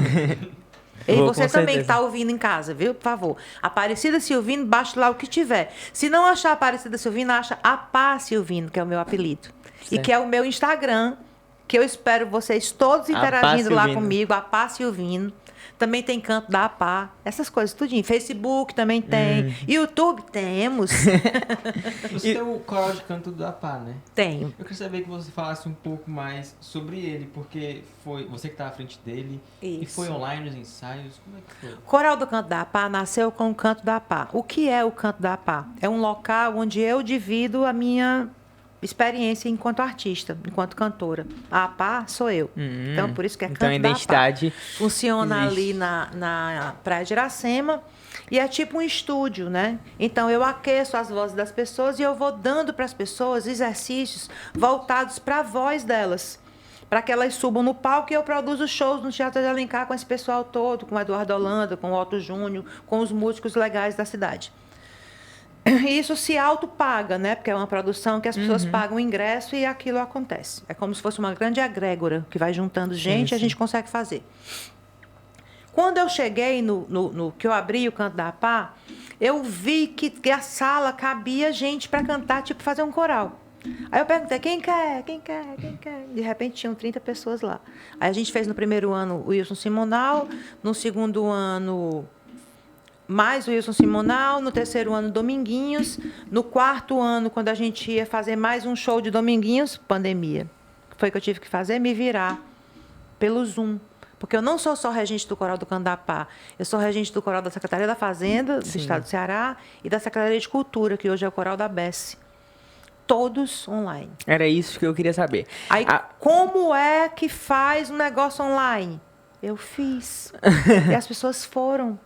E Vou, você com também que certeza. está ouvindo em casa, viu? Por favor. Aparecida Silvino, baixe lá o que tiver. Se não achar Aparecida Silvino, acha Apá Silvino, que é o meu apelido. E Certo. que é o meu Instagram, que eu espero vocês todos Apá interagindo lá Silvino. comigo. Apá Silvino. Também tem Canto da Apá. Essas coisas, tudinho. Facebook também tem. YouTube temos. Você tem o coral de canto da Pá, né? Tenho. Eu queria saber que você falasse um pouco mais sobre ele, porque foi você que está à frente dele. E Isso. foi online os ensaios. Como é que foi? O Coral do Canto da Apá nasceu com o Canto da Apá. O que é o Canto da Apá? É um local onde eu divido a minha experiência enquanto artista, enquanto cantora. A Apá sou eu. Então, por isso que é Canto Então, a da Apá. identidade Funciona existe. ali na Praia de Iracema e é tipo um estúdio, né? Então, eu aqueço as vozes das pessoas e eu vou dando para as pessoas exercícios voltados para a voz delas, para que elas subam no palco e eu produzo shows no Teatro de Alencar com esse pessoal todo, com o Eduardo Holanda, com o Otto Júnior, com os músicos legais da cidade. E isso se autopaga, né? Porque é uma produção que as pessoas pagam o ingresso e aquilo acontece. É como se fosse uma grande egrégora que vai juntando gente e a gente consegue fazer. Quando eu cheguei que eu abri o Canto da Apá, eu vi que a sala cabia gente para cantar, tipo fazer um coral. Aí eu perguntei, quem quer? Quem quer? Quem quer? De repente tinham 30 pessoas lá. Aí a gente fez no primeiro ano o Wilson Simonal, no segundo ano mais o Wilson Simonal, no terceiro ano Dominguinhos, no quarto ano, quando a gente ia fazer mais um show de Dominguinhos, pandemia. Foi que eu tive que fazer, me virar pelo Zoom. Porque eu não sou só regente do Coral do Canto da Pá, eu sou regente do Coral da Secretaria da Fazenda, do Estado do Ceará, e da Secretaria de Cultura, que hoje é o Coral da BES. Todos online. era isso que eu queria saber. Aí, Ah, como é que faz um negócio online? Eu fiz. E as pessoas foram.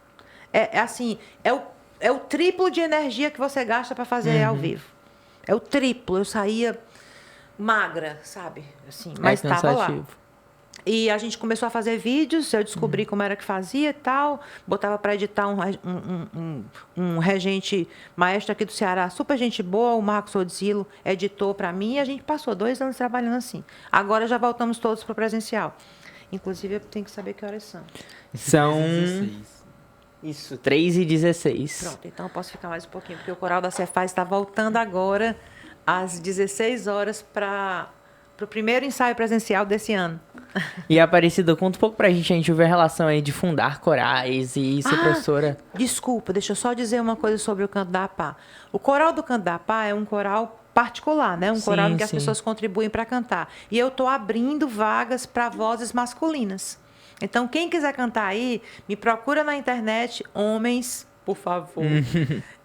É o triplo de energia que você gasta para fazer ao vivo. É o triplo. Eu saía magra, sabe? Assim, mas estava lá. cansativo. E a gente começou a fazer vídeos, eu descobri como era que fazia e tal. Botava para editar um regente maestro aqui do Ceará, super gente boa, o Marcos Odzilo, editou para mim, e a gente passou 2 anos trabalhando assim. Agora já voltamos todos para o presencial. Inclusive, eu tenho que saber que horas são. São 16. isso, 3h16. Pronto, então eu posso ficar mais um pouquinho, porque o Coral da Cefaz está voltando agora às 16 horas para o primeiro ensaio presencial desse ano. E Aparecida, conta um pouco pra gente, a gente ouviu a relação aí de fundar corais e ser professora. Desculpa, deixa eu só dizer uma coisa sobre o Canto da Apá. O Coral do Canto da Apá é um coral particular, né? Um coral em que as pessoas contribuem para cantar. E eu estou abrindo vagas para vozes masculinas. Então, quem quiser cantar aí, me procura na internet, homens, por favor.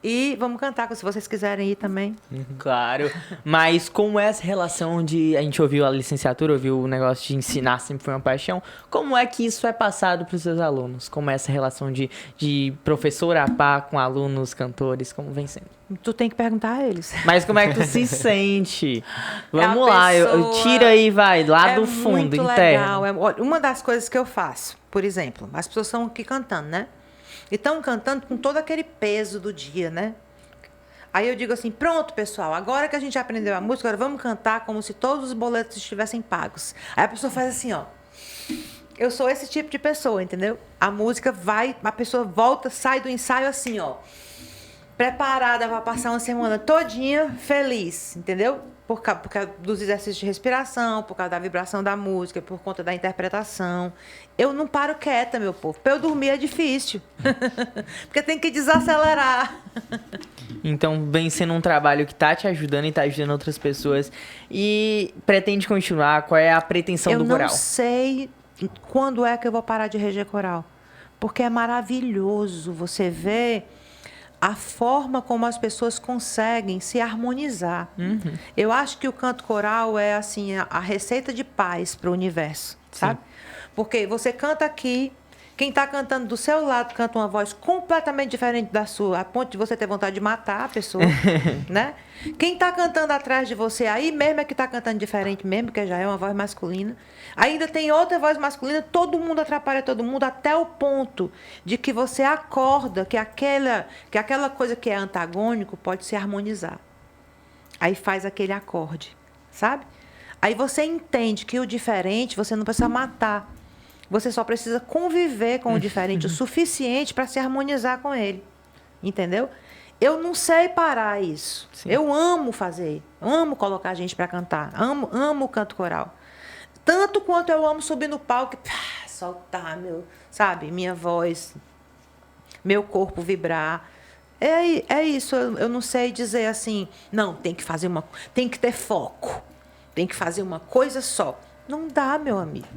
E vamos cantar, se vocês quiserem ir também. Claro, mas como é essa relação de... A gente ouviu a licenciatura, ouviu o negócio de ensinar, sempre foi uma paixão. Como é que isso é passado para os seus alunos? Como é essa relação de professora a pá com alunos, cantores, como vem sendo? Tu tem que perguntar a eles. Mas como é que tu se sente? É a Vamos lá, eu pessoa- tira aí, vai, lá do fundo, muito interno. legal. Olha, uma das coisas que eu faço, por exemplo, as pessoas estão aqui cantando, né? E estão cantando com todo aquele peso do dia, né? Aí eu digo assim, pronto, pessoal, agora que a gente aprendeu a música, agora vamos cantar como se todos os boletos estivessem pagos. Aí a pessoa faz assim, ó. Eu sou esse tipo de pessoa, entendeu? A música vai, a pessoa volta, sai do ensaio assim, ó. Preparada para passar uma semana todinha feliz, entendeu? Por causa dos exercícios de respiração, por causa da vibração da música, por conta da interpretação. Eu não paro quieta, meu povo. Para eu dormir é difícil. Porque tem que desacelerar. Então vem sendo um trabalho que tá te ajudando e tá ajudando outras pessoas. E pretende continuar? Qual é a pretensão Eu do não coral? sei quando é que eu vou parar de reger coral. Porque é maravilhoso você ver a forma como as pessoas conseguem se harmonizar. Eu acho que o canto coral é assim a receita de paz para o universo, sabe? Porque você canta aqui Quem está cantando do seu lado canta uma voz completamente diferente da sua, a ponto de você ter vontade de matar a pessoa, né? Quem está cantando atrás de você aí mesmo é que está cantando diferente mesmo, porque já é uma voz masculina. Ainda tem outra voz masculina, todo mundo atrapalha todo mundo até o ponto de que você acorda que aquela coisa que é antagônico pode se harmonizar. Aí faz aquele acorde, sabe? Aí você entende que o diferente você não precisa matar. Você só precisa conviver com o diferente o suficiente para se harmonizar com ele. Entendeu? Eu não sei parar isso. Sim. Eu amo fazer. Amo colocar gente para cantar. Amo o canto coral. Tanto quanto eu amo subir no palco e soltar minha voz, meu corpo vibrar. É isso. Eu não sei dizer assim, não, tem que ter foco. Tem que fazer uma coisa só. Não dá, meu amigo.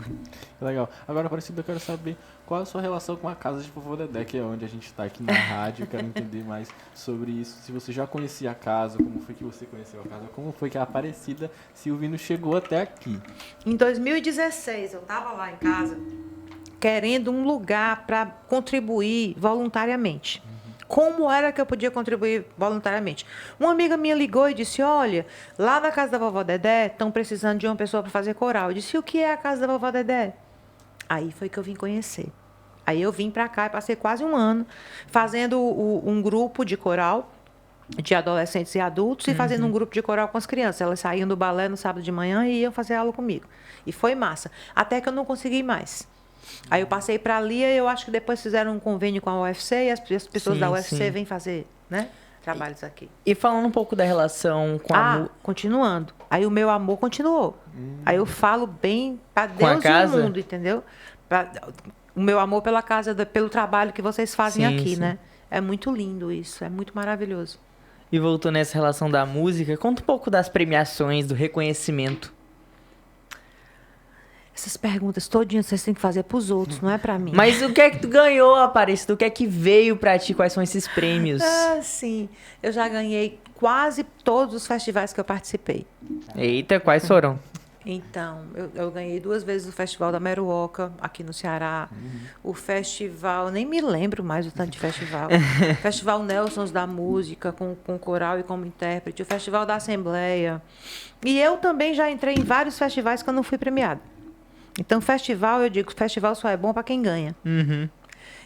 Legal. Agora, Aparecida, eu quero saber qual a sua relação com a casa de Vovô Dedé, que é onde a gente está aqui na rádio. Eu quero entender mais sobre isso. Se você já conhecia a casa, como foi que você conheceu a casa, como foi que a Aparecida Silvino chegou até aqui. Em 2016, eu estava lá em casa querendo um lugar para contribuir voluntariamente. Como era que eu podia contribuir voluntariamente? Uma amiga minha ligou e disse, olha, lá na casa da vovó Dedé estão precisando de uma pessoa para fazer coral. Eu disse, o que é a casa da vovó Dedé? Aí foi que eu vim conhecer. Aí eu vim para cá e passei quase um ano fazendo um grupo de coral de adolescentes e adultos e fazendo um grupo de coral com as crianças. Elas saíam do balé no sábado de manhã e iam fazer aula comigo. E foi massa. Até que eu não consegui mais. Aí eu passei para ali e eu acho que depois fizeram um convênio com a UFC e as pessoas da UFC vêm fazer, né, trabalhos aqui. E falando um pouco da relação com a... continuando. Aí o meu amor continuou. Aí eu falo bem para Deus e o mundo, entendeu? O meu amor pela casa, pelo trabalho que vocês fazem aqui, né? É muito lindo isso, é muito maravilhoso. E voltando nessa relação da música, conta um pouco das premiações, do reconhecimento. Essas perguntas todinhas vocês têm que fazer pros outros, não é pra mim. Mas o que é que tu ganhou, Aparecida? O que é que veio pra ti? Quais são esses prêmios? Sim. Eu já ganhei quase todos os festivais que eu participei. Eita, quais foram? Então, eu ganhei 2 vezes o Festival da Meruoca, aqui no Ceará. O festival, nem me lembro mais o tanto de festival. Festival Nelsons da Música, com coral e como intérprete. O Festival da Assembleia. E eu também já entrei em vários festivais que eu não fui premiada. Então, festival, eu digo, festival só é bom para quem ganha.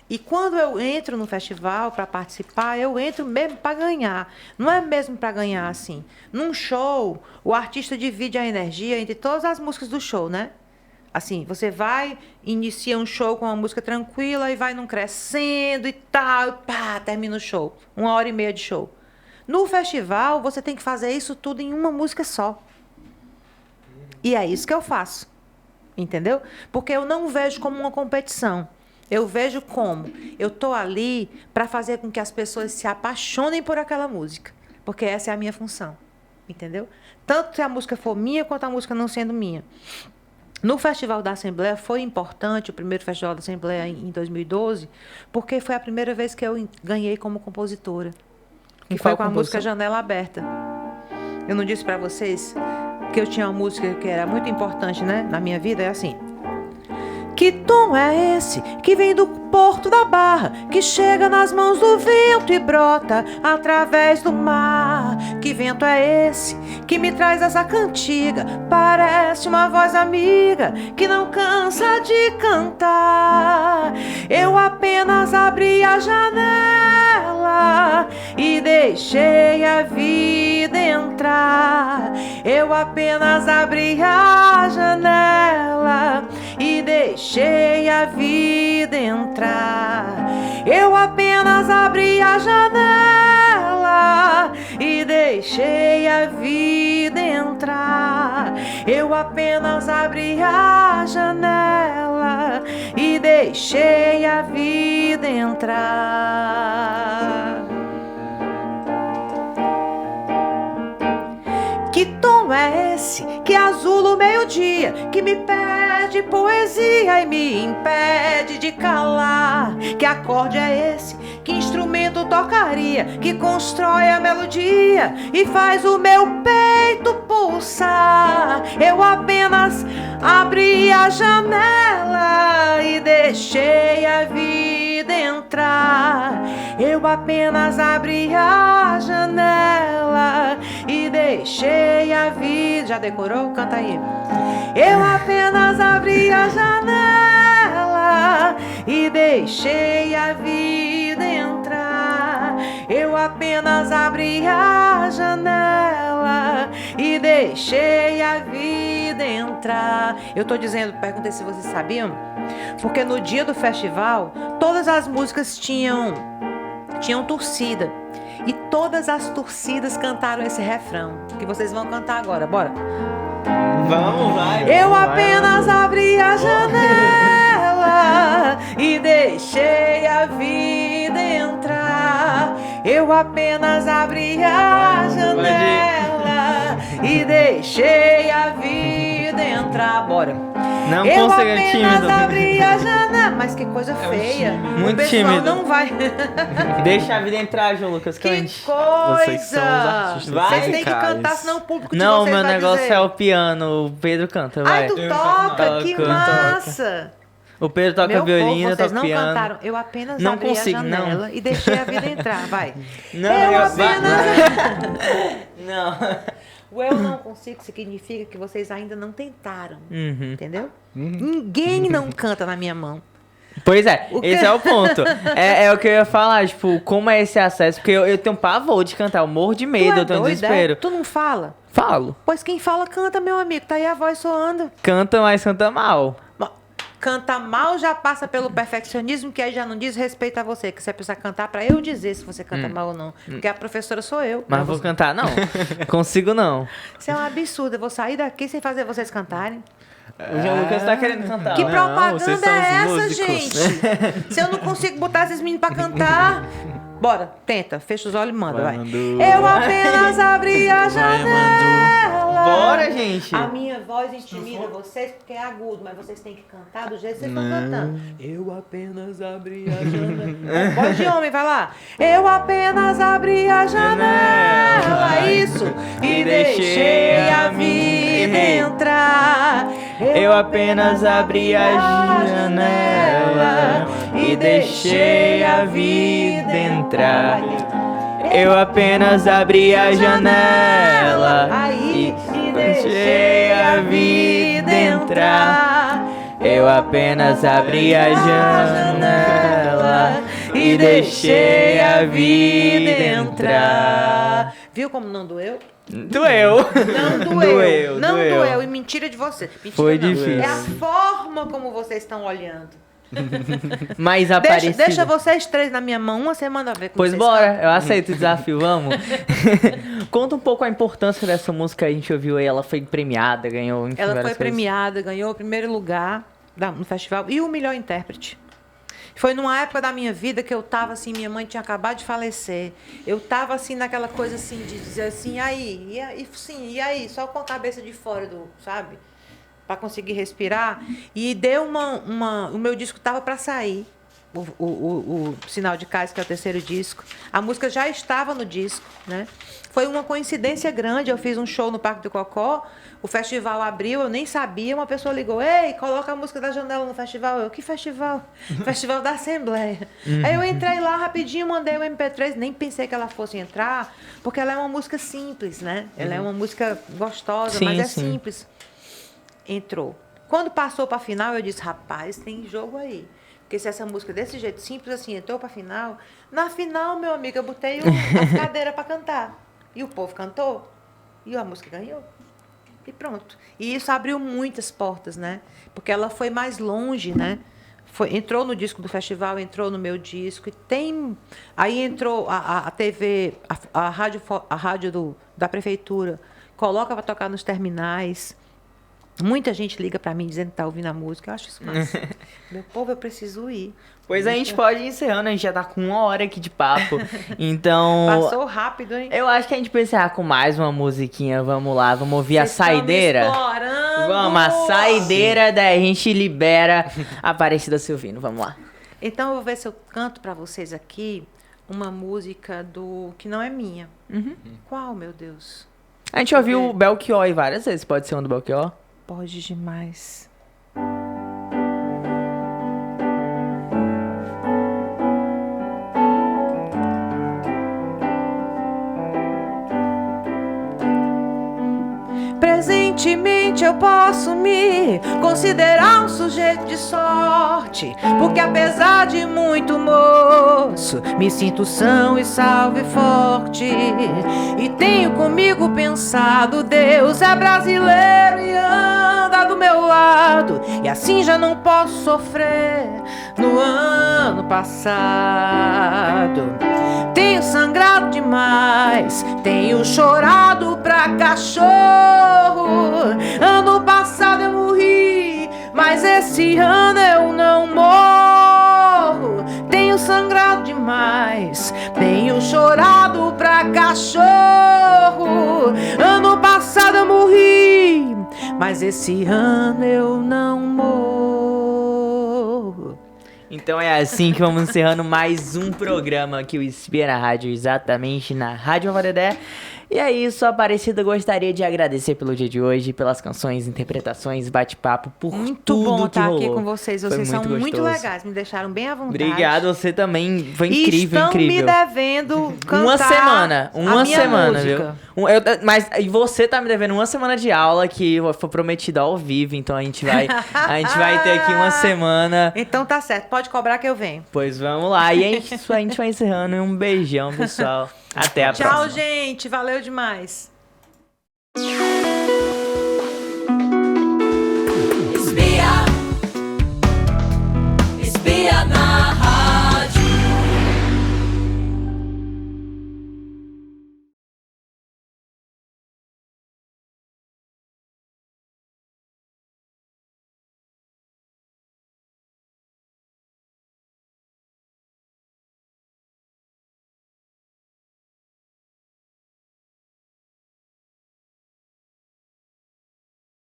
E quando eu entro no festival para participar, eu entro mesmo para ganhar. Não é mesmo para ganhar assim. Num show, o artista divide a energia entre todas as músicas do show, né? Assim, você inicia um show com uma música tranquila e vai num crescendo e tal, e pá, termina o show. 1h30 de show. No festival, você tem que fazer isso tudo em uma música só. E é isso que eu faço. Entendeu? Porque eu não vejo como uma competição. Eu vejo como eu estou ali para fazer com que as pessoas se apaixonem por aquela música. Porque essa é a minha função. Entendeu? Tanto se a música for minha, quanto a música não sendo minha. No Festival da Assembleia foi importante, o primeiro Festival da Assembleia em 2012, porque foi a primeira vez que eu ganhei como compositora. Que foi com a música Janela Aberta. Eu não disse para vocês que eu tinha uma música que era muito importante, né, na minha vida, é assim. Que tom é esse que vem do porto da Barra, que chega nas mãos do vento e brota através do mar? Que vento é esse que me traz essa cantiga? Parece uma voz amiga que não cansa de cantar. Eu apenas abri a janela e deixei a vida entrar. Eu apenas abri a janela e deixei a vida entrar. Eu apenas abri a janela e deixei a vida entrar. Eu apenas abri a janela e deixei a vida entrar. Que tom é esse que azula o meio-dia, que me pede poesia e me impede de calar? Que acorde é esse que instrumento tocaria, que constrói a melodia e faz o meu peito pulsar. Eu apenas abri a janela e deixei a vida entrar. Eu apenas abri a janela e deixei a vida... Já decorou? Canta aí. Eu apenas abri a janela e deixei a vida entrar. Eu apenas abri a janela e deixei a vida entrar. Eu tô dizendo, perguntei se vocês sabiam, porque no dia do festival, todas as músicas tinham torcida. E todas as torcidas cantaram esse refrão, que vocês vão cantar agora, bora. Vamos, vai. Eu apenas abri a janela e deixei a vida entrar. Eu apenas abri a janela e deixei a vida entrar. Bora. Não Eu consigo, apenas tímido. abri a janela. Mas que coisa feia. Muito o pessoal tímido. não vai. Deixa a vida entrar, João Lucas, Que cante. Vocês são os coisa. artistas Vai. Vocês têm que musicais. cantar, senão o público de Não, vocês meu vai negócio dizer. é o piano, o Pedro canta, vai. Ai, tu Eu toca, toco, que toco. massa. O Pedro toca Meu violino, povo, eu vocês toco não piano. cantaram. Eu apenas Não abri consigo, a não. janela e deixei a vida entrar, vai. Não, Eu eu apenas... Não. O eu não consigo significa que vocês ainda não tentaram, Uhum. entendeu? Ninguém não canta na minha mão. Pois é, O quê? esse é o ponto. É o que eu ia falar, tipo, como é esse acesso? Porque eu tenho pavor de cantar, eu morro de medo, Tu é eu tenho doido, desespero. é? Tu não fala? Falo. Pois quem fala canta, meu amigo. Tá aí a voz soando. Canta, mas canta mal. Canta mal já passa pelo perfeccionismo, que aí já não diz respeito a você. Que você precisa cantar pra eu dizer se você canta mal ou não. Porque a professora sou eu. Mas não vou você. cantar, não. Consigo, não. Isso é um absurdo. Eu vou sair daqui sem fazer vocês cantarem. O João Lucas tá querendo cantar. Que né? vocês propaganda são é os essa, músicos. gente? Se eu não consigo botar esses meninos pra cantar... Bora, tenta. Fecha os olhos e manda, vai. Mandu. Eu apenas abri a janela. Bora, gente. A minha voz intimida vocês porque é agudo, mas vocês têm que cantar do jeito que vocês estão cantando. Eu apenas abri a janela. Voz de homem, vai lá. Eu apenas abri a janela. Isso. E deixei a vida entrar. Eu apenas abri a janela e deixei a vida entrar. Eu apenas abri a janela Aí, e deixei a vida entrar. Eu apenas abri a janela e deixei a vida entrar. Viu como não doeu? Doeu. Não doeu. Não doeu. doeu. E mentira de você. Mentira Foi não. difícil. É a forma como vocês estão olhando. Mais aparecido. Deixa vocês três na minha mão uma semana a ver como Pois vocês bora, cantam. eu aceito o desafio, vamos. Conta um pouco a importância dessa música, a gente ouviu aí, ela foi premiada, ganhou, enfim, Ela várias foi coisas. premiada, ganhou o primeiro lugar no festival e o melhor intérprete. Foi numa época da minha vida que eu tava assim, minha mãe tinha acabado de falecer. Eu tava assim naquela coisa assim de dizer assim, e aí, só com a cabeça de fora do, sabe? Para conseguir respirar. E deu o meu disco tava para sair. O Sinal de Cais, que é o terceiro disco. A música já estava no disco, né? Foi uma coincidência grande. Eu fiz um show no Parque do Cocó, o festival abriu, eu nem sabia, uma pessoa ligou, ei, coloca a música da Janela no festival. Eu, que festival? Festival da Assembleia. Aí eu entrei lá rapidinho, mandei o MP3, nem pensei que ela fosse entrar, porque ela é uma música simples, né? Ela é uma música gostosa, Sim, mas é sim. simples. Entrou. Quando passou para a final, eu disse, rapaz, tem jogo aí. Porque se essa música desse jeito, simples assim, entrou para a final, na final, meu amigo, eu botei as cadeiras para cantar. E o povo cantou, e a música ganhou. E pronto. E isso abriu muitas portas, né? Porque ela foi mais longe, né? Entrou no disco do festival, entrou no meu disco. E tem... Aí entrou a TV, a rádio da prefeitura, coloca para tocar nos terminais. Muita gente liga para mim dizendo que tá ouvindo a música. Eu acho isso massa. Meu povo, eu preciso ir. Pois a gente pode ir encerrando, a gente já tá com 1 hora aqui de papo. Então, Passou rápido, hein? eu acho que a gente precisa encerrar com mais uma musiquinha, vamos lá, vamos ouvir a Vocês estão me saideira? explorando. Vamos, a saideira, daí a gente libera a Aparecida Silvino, vamos lá. Então, eu vou ver se eu canto para vocês aqui uma música do que não é minha. Uhum. Qual, meu Deus? A gente ouviu o Belchior aí várias vezes. Pode ser um do Belchior? Pode demais. Presentemente eu posso me considerar um sujeito de sorte, porque apesar de muito moço, me sinto são e salvo e forte. E tenho comigo pensado, Deus é brasileiro e anda do meu lado, e assim já não posso sofrer no ano passado. Tenho sangrado demais, tenho chorado pra cachorro. Ano passado eu morri, mas esse ano eu não morro. Tenho sangrado demais, tenho chorado pra cachorro. Ano passado eu morri, mas esse ano eu não morro. Então é assim que vamos encerrando mais um programa aqui, o Espia na Rádio, exatamente na Rádio Alvorada. E é isso, Aparecida, gostaria de agradecer pelo dia de hoje, pelas canções, interpretações, bate-papo, por Muito tudo bom que estar rolou. aqui com vocês. Foi Vocês são muito gostoso. legais, me deixaram bem à vontade. Obrigado, você também, foi E incrível, estão incrível. me devendo cantar Uma semana, a minha música. viu? Mas e você tá me devendo uma semana de aula que foi prometido ao vivo, então a gente vai ter aqui uma semana. Então tá certo, pode cobrar que eu venho. Pois vamos lá, e a gente vai encerrando. Um beijão, pessoal. Até a próxima. Tchau, gente, valeu demais.